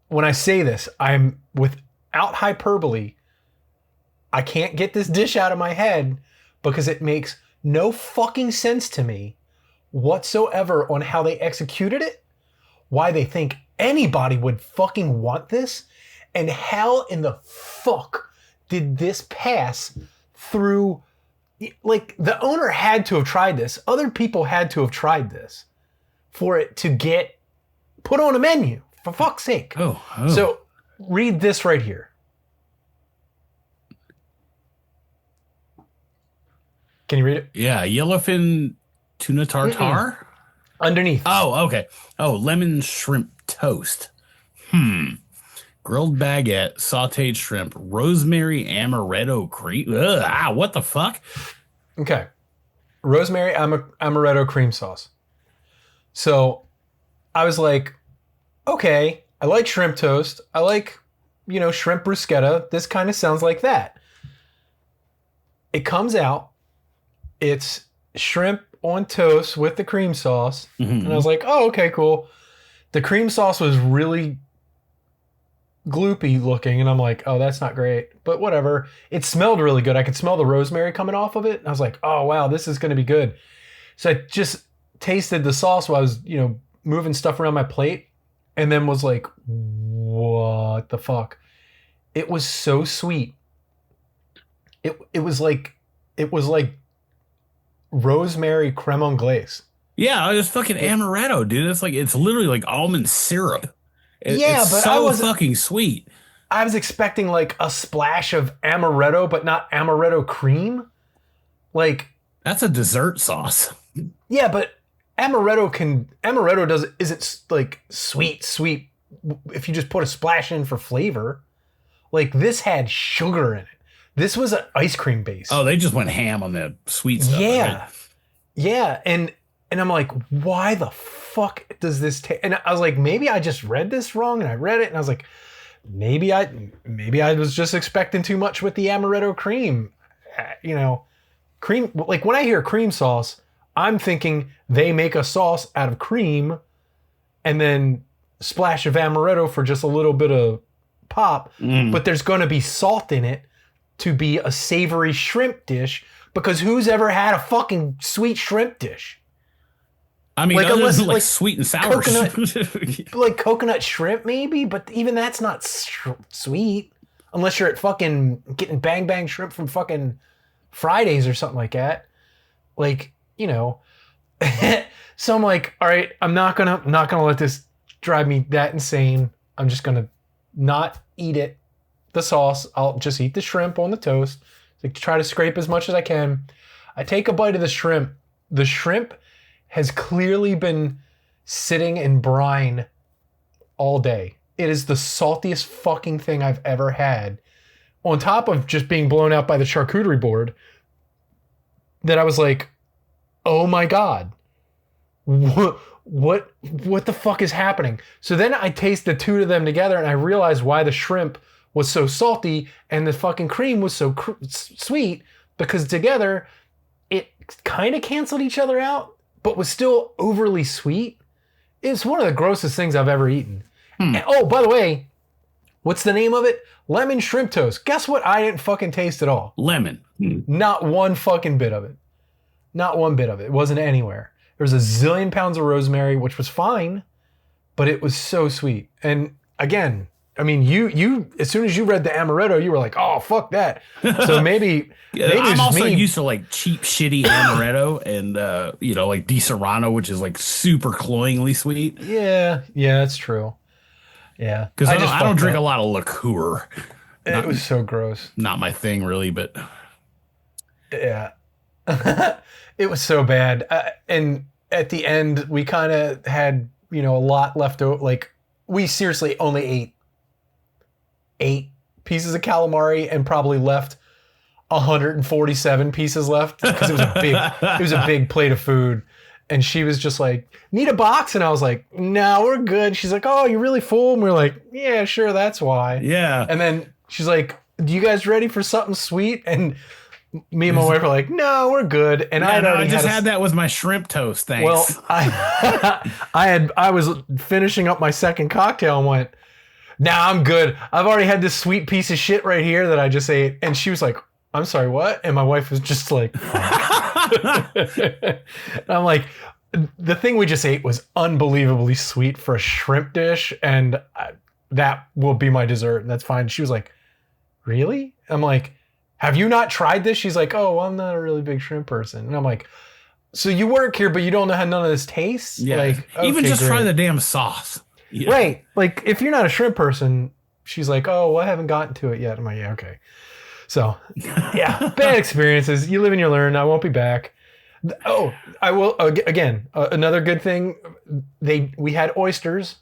Speaker 1: when I say this, I'm without hyperbole, I can't get this dish out of my head because it makes no fucking sense to me whatsoever on how they executed it, why they think anybody would fucking want this, and how in the fuck did this pass through. Like, the owner had to have tried this. Other people had to have tried this for it to get put on a menu, for fuck's sake.
Speaker 2: Oh.
Speaker 1: So read this right here. Can you read it?
Speaker 2: Yeah, yellowfin tuna tartare.
Speaker 1: Underneath.
Speaker 2: Oh, okay. Oh, lemon shrimp toast. Grilled baguette, sautéed shrimp, rosemary amaretto cream. What the fuck?
Speaker 1: Okay. Rosemary amaretto cream sauce. So I was like, okay, I like shrimp toast. I like, shrimp bruschetta. This kind of sounds like that. It comes out. It's shrimp on toast with the cream sauce. And I was like, oh, okay, cool. The cream sauce was really gloopy looking, and I'm like, oh, that's not great, but whatever. It smelled really good. I could smell the rosemary coming off of it, and I was like, oh wow, this is going to be good. So I just tasted the sauce while I was, moving stuff around my plate, and then was like, what the fuck? It was so sweet. It was like rosemary creme anglaise.
Speaker 2: Yeah, it's fucking amaretto, dude. It's literally like almond syrup. It's
Speaker 1: but
Speaker 2: so fucking sweet.
Speaker 1: I was expecting like a splash of amaretto, but not amaretto cream. Like,
Speaker 2: that's a dessert sauce.
Speaker 1: Yeah, but amaretto isn't like sweet if you just put a splash in for flavor. Like, this had sugar in it. This was an ice cream base.
Speaker 2: Oh, they just went ham on the sweet stuff.
Speaker 1: Yeah.
Speaker 2: Right?
Speaker 1: Yeah, and I'm like, why the fuck does this taste? And I was like, maybe I just read this wrong, and I read it, and I was like, maybe I was just expecting too much with the amaretto cream. Cream, like, when I hear cream sauce, I'm thinking they make a sauce out of cream and then splash of amaretto for just a little bit of pop, but there's going to be salt in it to be a savory shrimp dish, because who's ever had a fucking sweet shrimp dish?
Speaker 2: I mean, unless like sweet and sour
Speaker 1: coconut, like coconut shrimp maybe, but even that's not sweet unless you're at fucking getting bang bang shrimp from fucking Fridays or something like that. Like, so I'm like, all right, I'm not gonna let this drive me that insane. I'm just gonna not eat it. The sauce, I'll just eat the shrimp on the toast. Like, try to scrape as much as I can. I take a bite of the shrimp. The shrimp has clearly been sitting in brine all day. It is the saltiest fucking thing I've ever had. On top of just being blown out by the charcuterie board, that I was like, oh my God, what the fuck is happening? So then I taste the two of them together, and I realized why the shrimp was so salty and the fucking cream was so sweet, because together it kind of canceled each other out, but was still overly sweet. It's one of the grossest things I've ever eaten. Oh, by the way, what's the name of it? Lemon shrimp toast. Guess what? I didn't fucking taste at all.
Speaker 2: Lemon.
Speaker 1: Not one fucking bit of it. Not one bit of it. It wasn't anywhere. There was a zillion pounds of rosemary, which was fine, but it was so sweet. And again, I mean, you as soon as you read the amaretto, you were like, "Oh, fuck that." So maybe
Speaker 2: I'm also used to like cheap, shitty amaretto and like Di Serrano, which is like super cloyingly sweet.
Speaker 1: Yeah, that's true. Yeah,
Speaker 2: because I don't drink a lot of liqueur.
Speaker 1: It was so gross.
Speaker 2: Not my thing, really, but
Speaker 1: yeah, it was so bad. And at the end, we kind of had a lot left over. Like we seriously only ate 8 pieces of calamari and probably left 147 pieces left because it was a big plate of food. And she was just like, "Need a box?" And I was like, "No, we're good." She's like, "Oh, you're really full?" And we're like, "Yeah, sure, that's why."
Speaker 2: Yeah.
Speaker 1: And then she's like, "Do you guys ready for something sweet?" And me and my wife were like, "No, we're good." And
Speaker 2: I just had that with my shrimp toast. Thanks.
Speaker 1: Well, I was finishing up my second cocktail and went, "Nah, I'm good. I've already had this sweet piece of shit right here that I just ate." And she was like, "I'm sorry, what?" And my wife was just like, and I'm like, the thing we just ate was unbelievably sweet for a shrimp dish, and that will be my dessert, and that's fine. She was like, "Really?" I'm like, "Have you not tried this?" She's like, "Oh, well, I'm not a really big shrimp person." And I'm like, "So you work here, but you don't know how none of this tastes?"
Speaker 2: Yeah.
Speaker 1: Like,
Speaker 2: even just
Speaker 1: great.
Speaker 2: try the damn sauce.
Speaker 1: Yeah. Right. Like, if you're not a shrimp person, she's like, "Oh, well, I haven't gotten to it yet." I'm like, "Yeah, okay." So, yeah, bad experiences. You live and you learn. I won't be back. Oh, I will. Again, another good thing. We had oysters.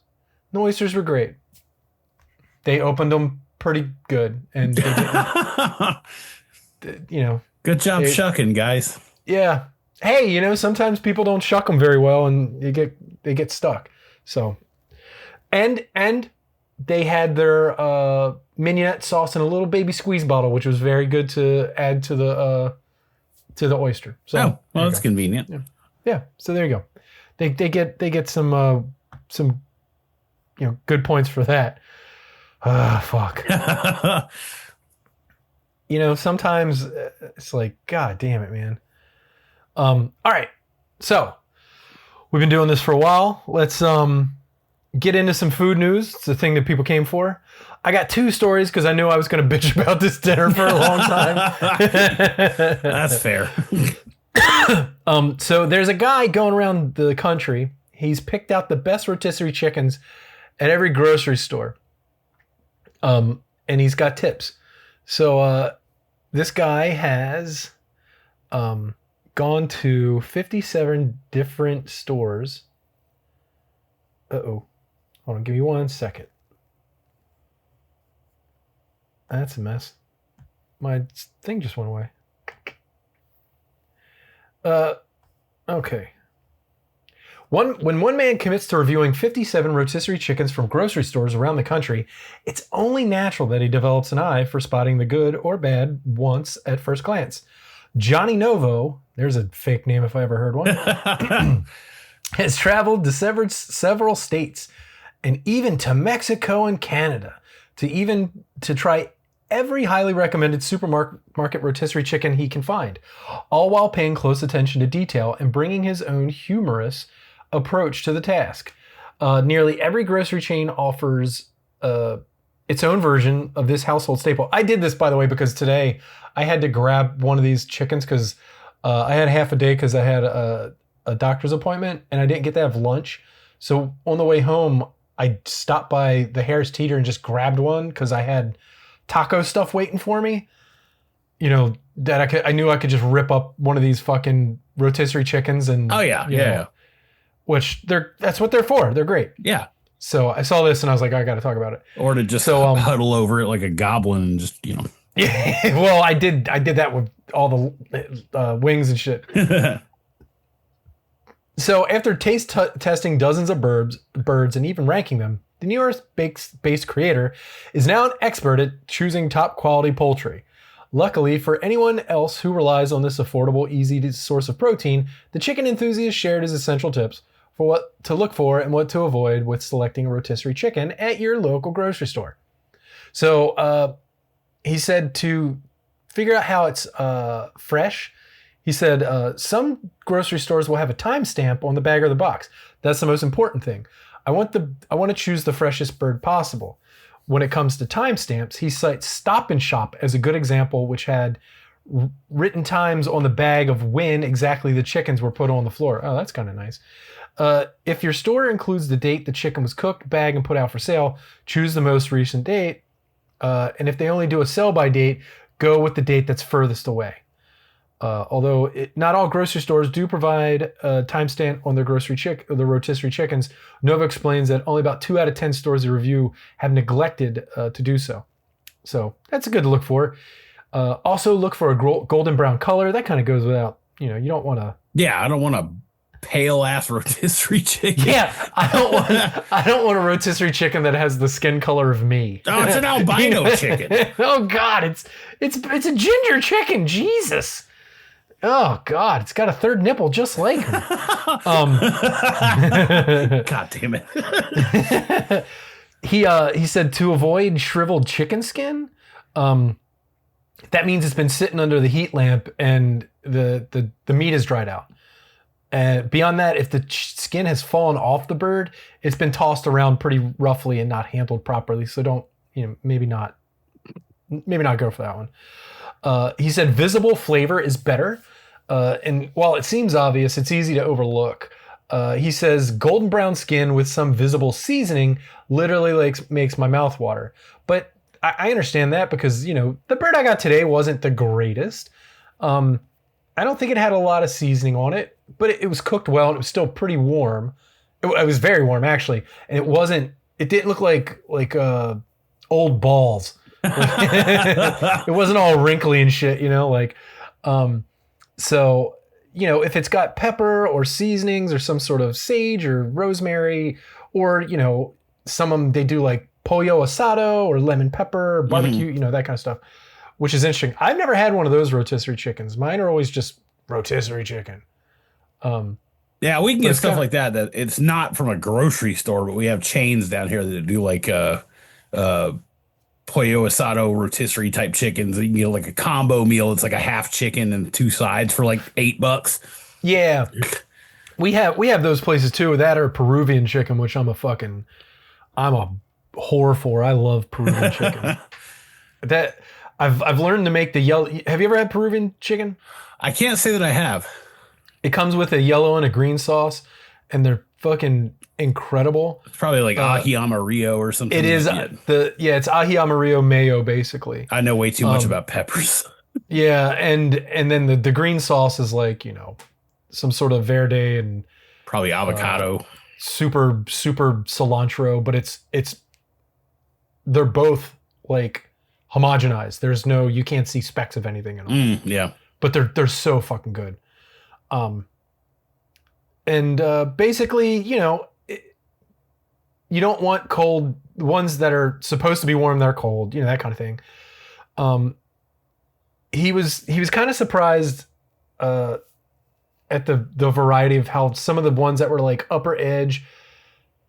Speaker 1: The oysters were great. They opened them pretty good, and they didn't,
Speaker 2: good job shucking, guys.
Speaker 1: Yeah. Hey, sometimes people don't shuck them very well, and they get stuck. So, and they had their mignonette sauce in a little baby squeeze bottle, which was very good to add to the oyster. So,
Speaker 2: well, that's convenient.
Speaker 1: Yeah. So there you go. They get some good points for that. Fuck. Sometimes it's like, God damn it, man. All right. So we've been doing this for a while. Let's get into some food news. It's the thing that people came for. I got 2 stories because I knew I was going to bitch about this dinner for a long time.
Speaker 2: That's fair.
Speaker 1: So there's a guy going around the country. He's picked out the best rotisserie chickens at every grocery store. And he's got tips. So this guy has gone to 57 different stores. Uh-oh. Hold on, give me 1 second. That's a mess. My thing just went away. Okay. When one man commits to reviewing 57 rotisserie chickens from grocery stores around the country, it's only natural that he develops an eye for spotting the good or bad once at first glance. Johnny Novo, there's a fake name if I ever heard one, has traveled to several states and even to Mexico and Canada to try every highly recommended supermarket rotisserie chicken he can find, all while paying close attention to detail and bringing his own humorous approach to the task. Nearly every grocery chain offers its own version of this household staple. I did this, by the way, because today I had to grab one of these chickens because I had half a day because I had a doctor's appointment and I didn't get to have lunch. So on the way home, I stopped by the Harris Teeter and just grabbed one because I had taco stuff waiting for me. That I knew I could just rip up one of these fucking rotisserie chickens and which that's what they're for. They're great.
Speaker 2: Yeah.
Speaker 1: So I saw this and I was like, I got to talk about it.
Speaker 2: Or to just huddle over it like a goblin and just,
Speaker 1: Yeah. Well, I did that with all the wings and shit. So after taste testing dozens of birds and even ranking them, the New York-based creator is now an expert at choosing top quality poultry. Luckily for anyone else who relies on this affordable, easy source of protein, the chicken enthusiast shared his essential tips. for what to look for and what to avoid with selecting a rotisserie chicken at your local grocery store. So he said to figure out how it's fresh. He said some grocery stores will have a timestamp on the bag or the box. That's the most important thing. I want to choose the freshest bird possible. When it comes to timestamps, he cites Stop and Shop as a good example, which had written times on the bag of when exactly the chickens were put on the floor. Oh, that's kind of nice. If your store includes the date the chicken was cooked, bagged, and put out for sale, choose the most recent date. And if they only do a sell-by date, go with the date that's furthest away. Although not all grocery stores do provide a timestamp on their the rotisserie chickens, Nova explains that only about 2 out of 10 stores they review have neglected to do so. So that's good to look for. Also look for a golden brown color. That kind of goes without, you don't want to.
Speaker 2: Yeah, I don't want a pale ass rotisserie chicken.
Speaker 1: Yeah, I don't want a rotisserie chicken that has the skin color of me.
Speaker 2: Oh, it's an albino chicken.
Speaker 1: Oh God, it's a ginger chicken. Jesus. Oh God, it's got a third nipple just like me.
Speaker 2: God damn it.
Speaker 1: He said to avoid shriveled chicken skin. That means it's been sitting under the heat lamp and the meat is dried out. And beyond that, if the skin has fallen off the bird, it's been tossed around pretty roughly and not handled properly. So don't, maybe not go for that one. He said visible flavor is better. And while it seems obvious, it's easy to overlook. He says golden brown skin with some visible seasoning literally makes my mouth water. But I understand that because, the bird I got today wasn't the greatest. I don't think it had a lot of seasoning on it, but it was cooked well and it was still pretty warm. It was very warm actually. And it didn't look like old balls. It wasn't all wrinkly and shit, so, if it's got pepper or seasonings or some sort of sage or rosemary or, some of them, they do like pollo asado or lemon pepper or barbecue, that kind of stuff, which is interesting. I've never had one of those rotisserie chickens. Mine are always just rotisserie chicken.
Speaker 2: Yeah, we can get stuff like that it's not from a grocery store, but we have chains down here that do like pollo asado rotisserie type chickens. You can get like a combo meal. It's like a half chicken and 2 sides for like $8.
Speaker 1: Yeah, we have those places too. That or Peruvian chicken, which I'm a whore for. I love Peruvian chicken. That I've learned to make the yellow. Have you ever had Peruvian chicken?
Speaker 2: I can't say that I have.
Speaker 1: It comes with a yellow and a green sauce, and they're fucking incredible.
Speaker 2: It's probably like ají amarillo or something.
Speaker 1: It is it's ají amarillo mayo basically.
Speaker 2: I know way too much about peppers.
Speaker 1: Yeah, and then the green sauce is like, some sort of verde and
Speaker 2: probably avocado.
Speaker 1: Super cilantro, but it's they're both like homogenized. There's you can't see specks of anything in them.
Speaker 2: Yeah.
Speaker 1: But they're so fucking good. Basically, you don't want cold ones that are supposed to be warm. They're cold, that kind of thing. He was kind of surprised at the variety of how some of the ones that were like upper edge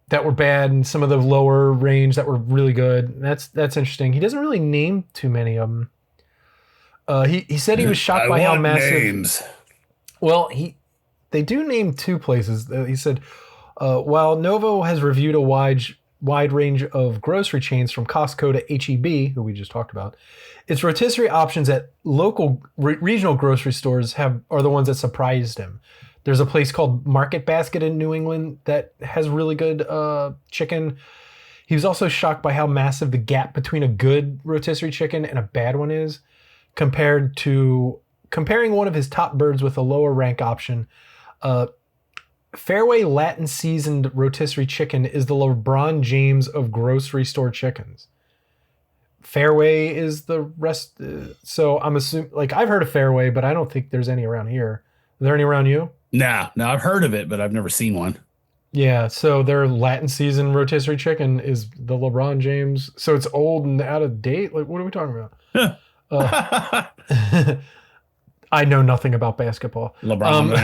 Speaker 1: that were bad and some of the lower range that were really good. That's interesting. He doesn't really name too many of them. He said he was shocked by how massive.
Speaker 2: Names.
Speaker 1: Well, they do name 2 places. He said, while Novo has reviewed a wide range of grocery chains from Costco to H-E-B, who we just talked about, its rotisserie options at local regional grocery stores are the ones that surprised him. There's a place called Market Basket in New England that has really good chicken. He was also shocked by how massive the gap between a good rotisserie chicken and a bad one is, comparing one of his top birds with a lower rank option. Fairway Latin seasoned rotisserie chicken is the LeBron James of grocery store chickens. Fairway is the rest. So I'm assuming, I've heard of Fairway, but I don't think there's any around here. Are there any around you?
Speaker 2: No, I've heard of it, but I've never seen one. Yeah,
Speaker 1: so their Latin seasoned rotisserie chicken is the LeBron James. So it's old and out of date? What are we talking about? I know nothing about basketball.
Speaker 2: LeBron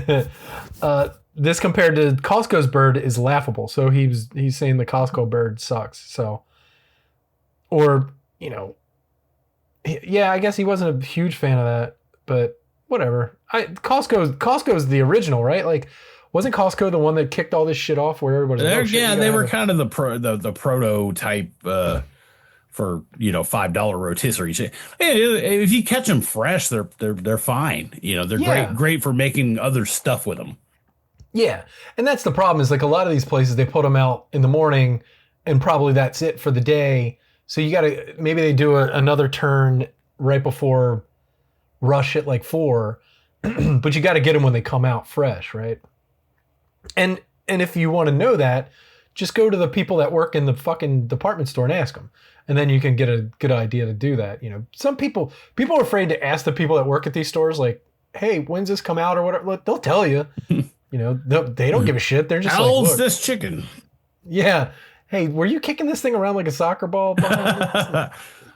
Speaker 2: James.
Speaker 1: this compared to Costco's bird is laughable. So he's saying the Costco bird sucks. So, or, you know, yeah, I guess he wasn't a huge fan of that, but whatever. Costco's the original, right? Like, wasn't Costco the one that kicked all this shit off where everybody's like, oh, shit,
Speaker 2: yeah, they were kind of the prototype for, you know, $5 rotisserie. If you catch them fresh, they're fine. You know, they're great for making other stuff with them.
Speaker 1: Yeah, and that's the problem is like a lot of these places, they put them out in the morning and probably that's it for the day. So you got to, maybe they do another turn right before rush at like 4, but you got to get them when they come out fresh, right? And if you want to know that, just go to the people that work in the fucking department store and ask them. And then you can get a good idea to do that. You know, some people are afraid to ask the people that work at these stores, like, hey, when's this come out or whatever? They'll tell you. You know, they don't give a shit. They're just
Speaker 2: how
Speaker 1: like,
Speaker 2: old's this chicken?
Speaker 1: Yeah. Hey, were you kicking this thing around like a soccer ball?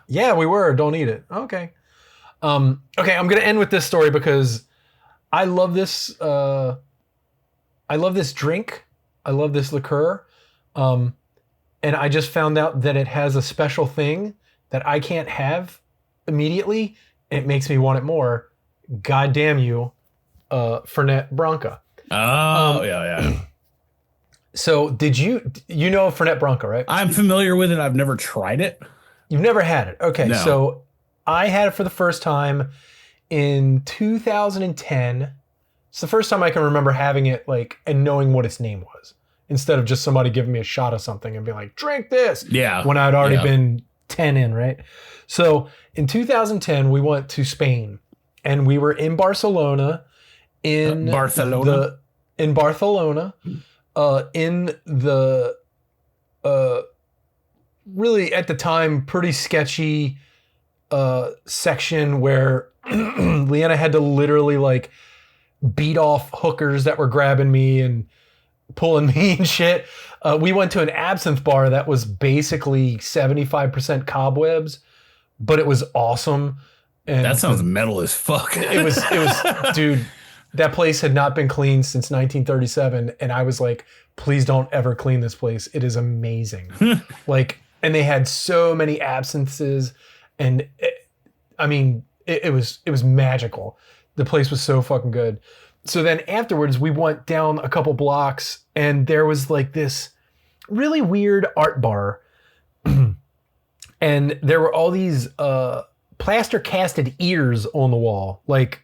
Speaker 1: Yeah, we were. Don't eat it. Okay. Okay, I'm going to end with this story because I love this. I love this drink. I love this liqueur. And I just found out that it has a special thing that I can't have immediately. And it makes me want it more. God damn you, Fernet Branca.
Speaker 2: Oh, yeah.
Speaker 1: So did you know Fernet Branca, right?
Speaker 2: I'm familiar with it. I've never tried it.
Speaker 1: You've never had it. Okay.
Speaker 2: No.
Speaker 1: So I had it for the first time in 2010. It's the first time I can remember having it like and knowing what its name was instead of just somebody giving me a shot of something and being like, drink this.
Speaker 2: Yeah.
Speaker 1: When I'd already been 10 in, right? So in 2010, we went to Spain and we were in Barcelona in the really at the time pretty sketchy section where Leanna had to literally like beat off hookers that were grabbing me and pulling me and shit. We went to an absinthe bar that was basically 75% cobwebs, but it was awesome. And
Speaker 2: that sounds metal as fuck.
Speaker 1: It was, dude, that place had not been cleaned since 1937. And I was like, please don't ever clean this place. It is amazing. Like, and they had so many absinthes and it was magical. The place was so fucking good. So then afterwards we went down a couple blocks and there was like this really weird art bar. And there were all these plaster casted ears on the wall, like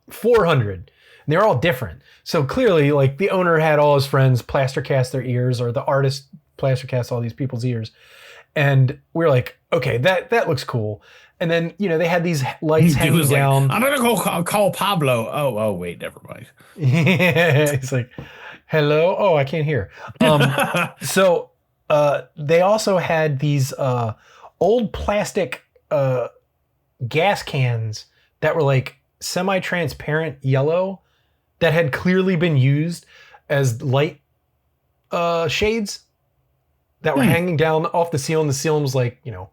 Speaker 1: 400. And they're all different. So clearly like the owner had all his friends plaster cast their ears or the artist plaster cast all these people's ears. And we were like, okay, that looks cool. And then, you know, they had these lights hanging down.
Speaker 2: Like, I'm going to go call Pablo. Oh, wait, never mind.
Speaker 1: Yeah, he's like, hello? Oh, I can't hear. So they also had these old plastic gas cans that were like semi-transparent yellow that had clearly been used as light shades that were hanging down off the ceiling. The ceiling was like, you know,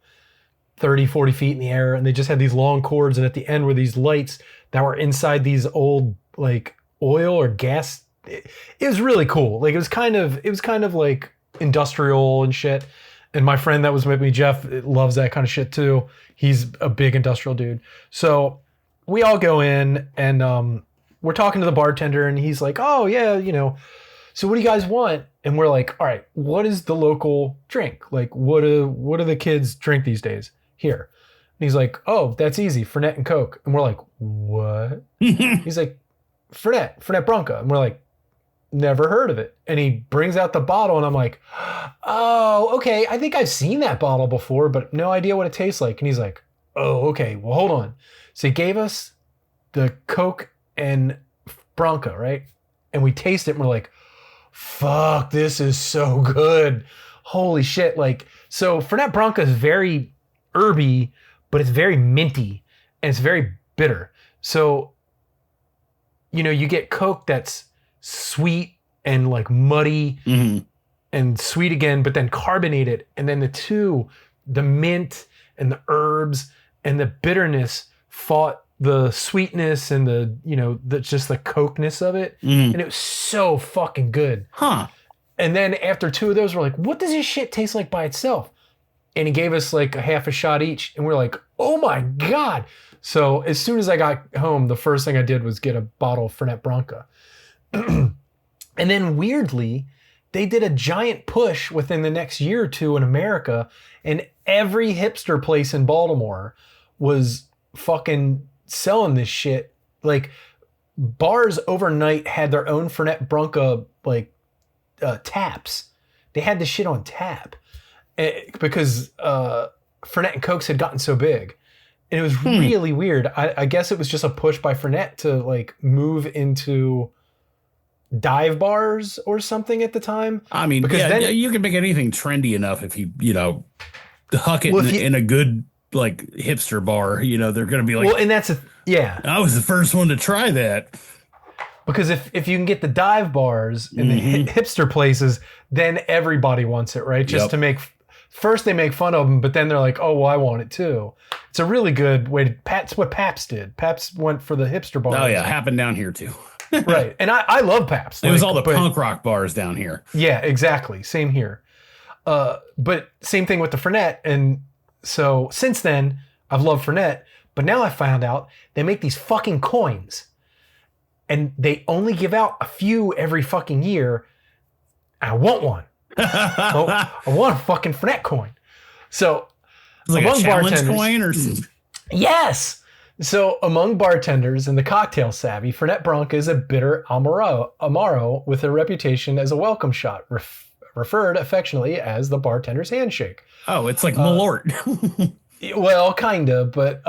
Speaker 1: 30, 40 feet in the air. And they just had these long cords. And at the end were these lights that were inside these old like oil or gas. It was really cool. Like it was kind of like industrial and shit. And my friend that was with me, Jeff, loves that kind of shit too. He's a big industrial dude. So we all go in and we're talking to the bartender and he's like, oh yeah, you know, so what do you guys want? And we're like, all right, what is the local drink? Like what do the kids drink these days here? And he's like, oh, that's easy, Fernet and Coke. And we're like, what? He's like, Fernet Branca. And we're like, never heard of it. And he brings out the bottle and I'm like, oh, okay. I think I've seen that bottle before, but no idea what it tastes like. And he's like, oh, okay. Well, hold on. So he gave us the Coke and Branca, right? And we taste it and we're like, fuck, this is so good. Holy shit. Like, so Fernet Branca is very herby, but it's very minty and it's very bitter. So, you know, you get Coke that's sweet and like muddy and sweet again, but then carbonated. And then the mint and the herbs and the bitterness fought the sweetness and just the cokeness of it.
Speaker 2: Mm.
Speaker 1: And it was so fucking good.
Speaker 2: Huh.
Speaker 1: And then after 2 of those, we're like, what does this shit taste like by itself? And he gave us like a half a shot each. And we're like, oh my God. So as soon as I got home, the first thing I did was get a bottle of Fernet Branca. And then weirdly, they did a giant push within the next year or two in America. And every hipster place in Baltimore was fucking selling this shit. Like bars overnight had their own Fernet Branca like taps. They had this shit on tap because Fernet and Cokes had gotten so big. And it was really weird. I guess it was just a push by Fernet to like move into dive bars or something at the time.
Speaker 2: I mean, because then you can make anything trendy enough if you huck it in a good like hipster bar. They're going to be like,
Speaker 1: well, and that's I
Speaker 2: was the first one to try that.
Speaker 1: Because if you can get the dive bars in the hipster places, then everybody wants it, right? Just to make, first they make fun of them, but then they're like, oh, well, I want it too. It's a really good way to, that's what Pabst did. Pabst went for the hipster bars.
Speaker 2: Oh yeah, happened down here too.
Speaker 1: Right, and I love Pabst.
Speaker 2: It was all the punk rock bars down here.
Speaker 1: Yeah, exactly. Same here. But same thing with the Fernet. And so since then, I've loved Fernet, but now I found out they make these fucking coins. And they only give out a few every fucking year. I want one. I want a fucking Fernet coin. So
Speaker 2: it's like a challenge coin or something.
Speaker 1: Yes. So among bartenders and the cocktail savvy, Fernet Branca is a bitter Amaro with a reputation as a welcome shot, referred affectionately as the bartender's handshake.
Speaker 2: Oh, it's like Malort.
Speaker 1: Well, kind of, but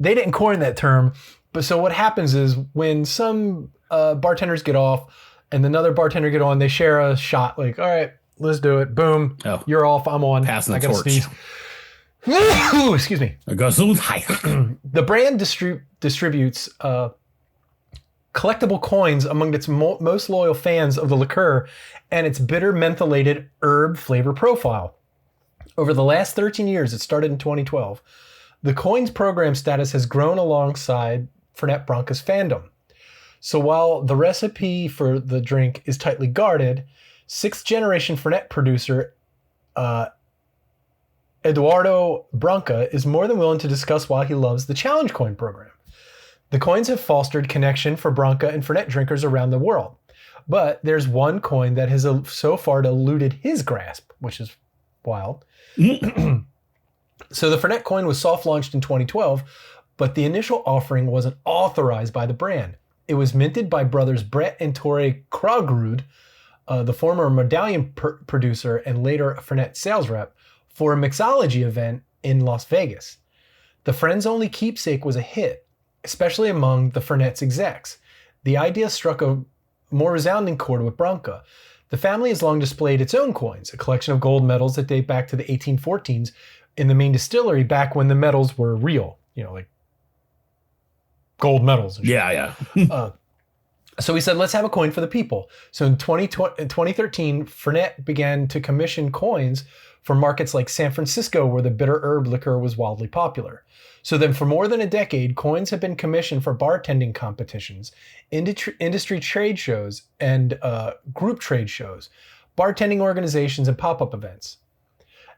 Speaker 1: they didn't coin that term. But so what happens is when some bartenders get off and another bartender get on, they share a shot. Like, all right, let's do it. Boom. Oh, you're off. I'm on.
Speaker 2: Passing the torch.
Speaker 1: Sneeze. Excuse me. The brand distributes collectible coins among its most loyal fans of the liqueur and its bitter mentholated herb flavor profile. Over the last 13 years, it started in 2012, the coins program status has grown alongside Fernet Branca's fandom. So while the recipe for the drink is tightly guarded, 6th generation Fernet producer Eduardo Branca is more than willing to discuss why he loves the Challenge Coin program. The coins have fostered connection for Branca and Fernet drinkers around the world. But there's one coin that has so far eluded his grasp, which is wild. So the Fernet coin was soft launched in 2012, but the initial offering wasn't authorized by the brand. It was minted by brothers Brett and Torre Krogerud, the former medallion producer and later Fernet sales rep, for a mixology event in Las Vegas. The Friends Only Keepsake was a hit, especially among the Fernet's execs. The idea struck a more resounding chord with Branca. The family has long displayed its own coins, a collection of gold medals that date back to the 1814s in the main distillery, back when the medals were real, like gold medals. And shit.
Speaker 2: Yeah.
Speaker 1: So we said, let's have a coin for the people. So in 2013, Fernet began to commission coins for markets like San Francisco, where the bitter herb liqueur was wildly popular. So then for more than a decade, coins have been commissioned for bartending competitions, industry trade shows, and group trade shows, bartending organizations, and pop-up events.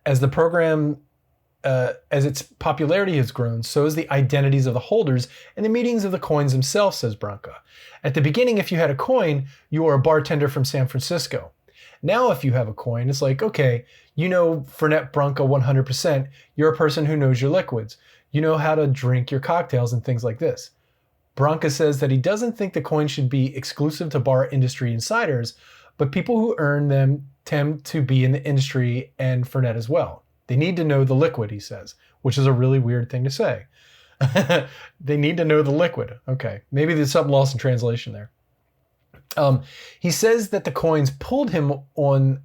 Speaker 1: As the program, as its popularity has grown, so has the identities of the holders and the meanings of the coins themselves, says Branca. At the beginning, if you had a coin, you were a bartender from San Francisco. Now, if you have a coin, it's like, okay, you know Fernet Branca 100%. You're a person who knows your liquids. You know how to drink your cocktails and things like this. Branca says that he doesn't think the coin should be exclusive to bar industry insiders, but people who earn them tend to be in the industry and Fernet as well. They need to know the liquid, he says, which is a really weird thing to say. They need to know the liquid. Okay, maybe there's something lost in translation there. He says that the coins pulled on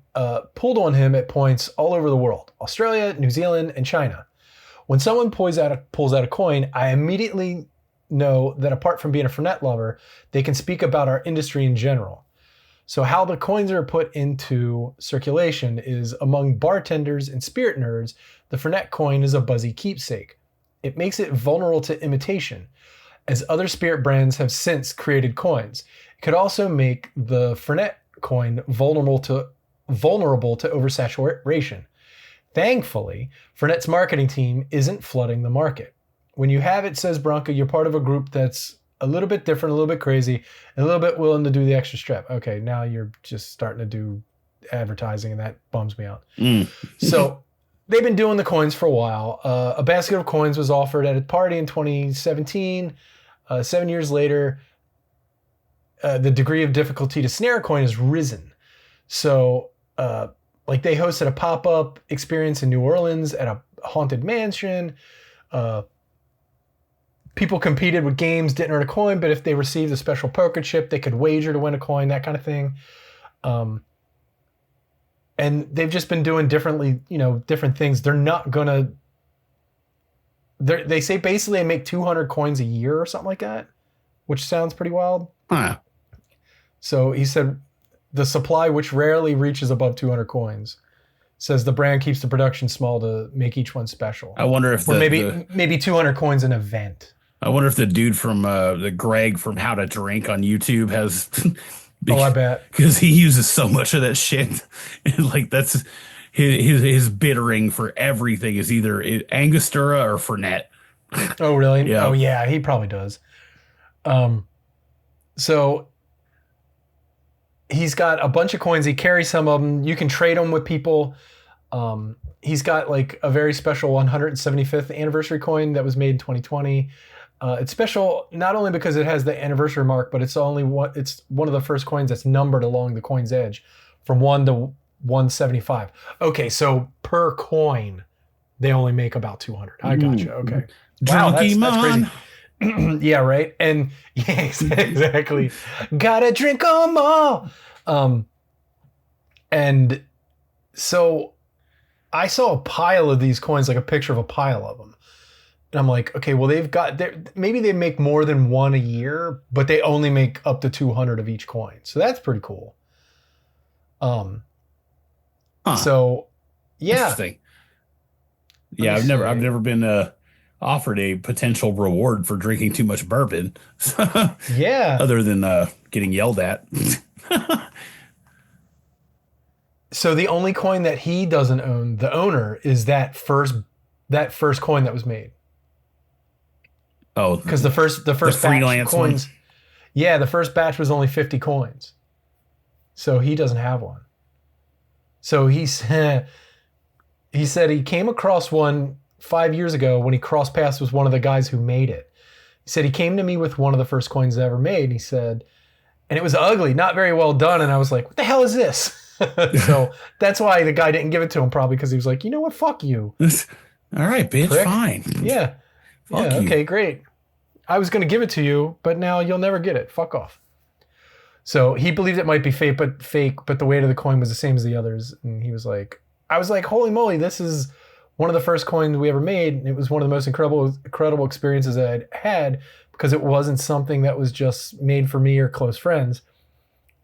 Speaker 1: him at points all over the world: Australia, New Zealand, and China. When someone pulls out a coin, I immediately know that apart from being a Fernet lover, they can speak about our industry in general. So how the coins are put into circulation is among bartenders and spirit nerds, the Fernet coin is a buzzy keepsake. It makes it vulnerable to imitation, as other spirit brands have since created coins. It could also make the Fernet coin vulnerable to oversaturation. Thankfully, Fernet's marketing team isn't flooding the market. When you have it, says Branca, you're part of a group that's a little bit different, a little bit crazy, and a little bit willing to do the extra step. Okay, now you're just starting to do advertising, and that bums me out. So they've been doing the coins for a while. A basket of coins was offered at a party in 2017. 7 years later, the degree of difficulty to snare a coin has risen. So, like they hosted a pop-up experience in New Orleans at a haunted mansion. People competed with games, didn't earn a coin, but if they received a special poker chip, they could wager to win a coin, that kind of thing. And they've just been doing different things. They're not gonna. They say basically they make 200 coins a year or something like that, which sounds pretty wild.
Speaker 2: Huh.
Speaker 1: So he said the supply, which rarely reaches above 200 coins, says the brand keeps the production small to make each one special.
Speaker 2: I wonder if
Speaker 1: maybe 200 coins an event.
Speaker 2: I wonder if the dude from the Greg from How to Drink on YouTube has.
Speaker 1: I bet,
Speaker 2: because he uses so much of that shit. And like that's his bittering for everything is either Angostura or Fernet.
Speaker 1: Oh really?
Speaker 2: Yeah.
Speaker 1: Oh yeah, he probably does. So he's got a bunch of coins. He carries some of them. You can trade them with people. He's got like a very special 175th anniversary coin that was made in 2020. It's special not only because it has the anniversary mark, but it's one of the first coins that's numbered along the coin's edge from 1 to 175. Okay, so per coin, they only make about 200. I gotcha. Okay. Wow, that's crazy. Yeah, right. And yeah, exactly. Gotta drink them all. And so I saw a pile of these coins, like a picture of a pile of them. And I'm like, okay, well, maybe they make more than one a year, but they only make up to 200 of each coin. So that's pretty cool. So yeah.
Speaker 2: Interesting. Yeah, I've never been offered a potential reward for drinking too much bourbon.
Speaker 1: Yeah.
Speaker 2: Other than getting yelled at.
Speaker 1: So the only coin that he doesn't own, the owner, is that first coin that was made.
Speaker 2: Oh,
Speaker 1: because the first batch of coins. One. Yeah, the first batch was only 50 coins. So he doesn't have one. So he said he came across one 5 years ago when he crossed paths with one of the guys who made it. He said he came to me with one of the first coins ever made. And he said, and it was ugly, not very well done. And I was like, what the hell is this? So that's why the guy didn't give it to him, probably because he was like, you know what? Fuck you.
Speaker 2: All right, bitch. Prick. Fine.
Speaker 1: Yeah. Fuck you. Okay, great. I was going to give it to you, but now you'll never get it. Fuck off. So he believed it might be fake, but the weight of the coin was the same as the others. And he was like, I was like, holy moly, this is one of the first coins we ever made. And it was one of the most incredible experiences I'd had because it wasn't something that was just made for me or close friends.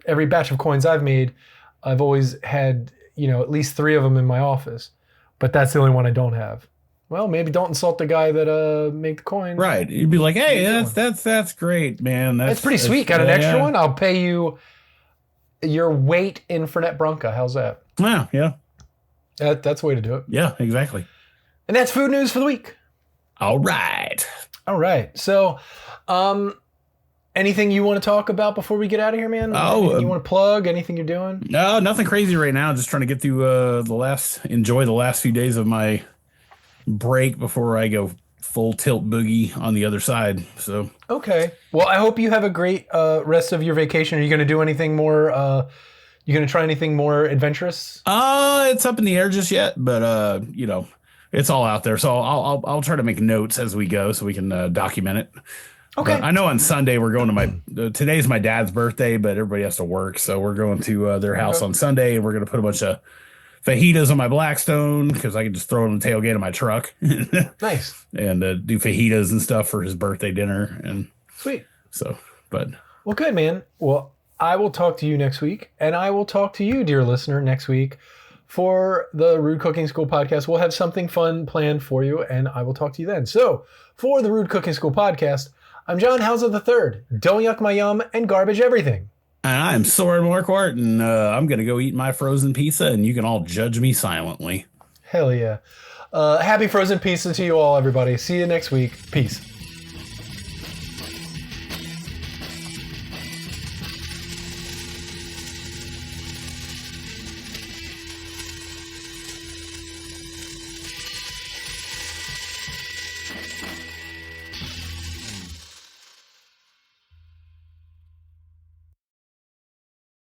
Speaker 1: Every batch of coins I've made, I've always had, at least 3 of them in my office, but that's the only one I don't have. Well, maybe don't insult the guy that made the coin.
Speaker 2: Right. You'd be like, hey, that's great, man.
Speaker 1: That's pretty sweet. Got an extra one? I'll pay you your weight in Fernet Branca. How's that?
Speaker 2: Yeah.
Speaker 1: That's the way to do it.
Speaker 2: Yeah, exactly.
Speaker 1: And that's food news for the week.
Speaker 2: All right.
Speaker 1: So, anything you want to talk about before we get out of here, man? Oh, you want to plug anything you're doing?
Speaker 2: No, nothing crazy right now. Just trying to get through enjoy the last few days of my break before I go full tilt boogie on the other side. So
Speaker 1: okay. Well, I hope you have a great rest of your vacation. Are you going to do anything more? You going to try anything more adventurous?
Speaker 2: It's up in the air just yet, but it's all out there. So I'll try to make notes as we go so we can document it. Okay. I know on Sunday we're going to today's my dad's birthday, but everybody has to work. So we're going to their house on Sunday, and we're going to put a bunch of fajitas on my Blackstone because I can just throw it in the tailgate of my truck.
Speaker 1: Nice.
Speaker 2: And do fajitas and stuff for his birthday dinner. And
Speaker 1: sweet.
Speaker 2: So,
Speaker 1: well, good, man. Well, I will talk to you next week, and I will talk to you, dear listener, next week for the Rude Cooking School podcast. We'll have something fun planned for you, and I will talk to you then. So, for the Rude Cooking School podcast, I'm John Hauser III. Don't yuck my yum and garbage everything.
Speaker 2: And I'm Soren Marquardt, and I'm going to go eat my frozen pizza, and you can all judge me silently.
Speaker 1: Hell yeah. Happy frozen pizza to you all, everybody. See you next week. Peace.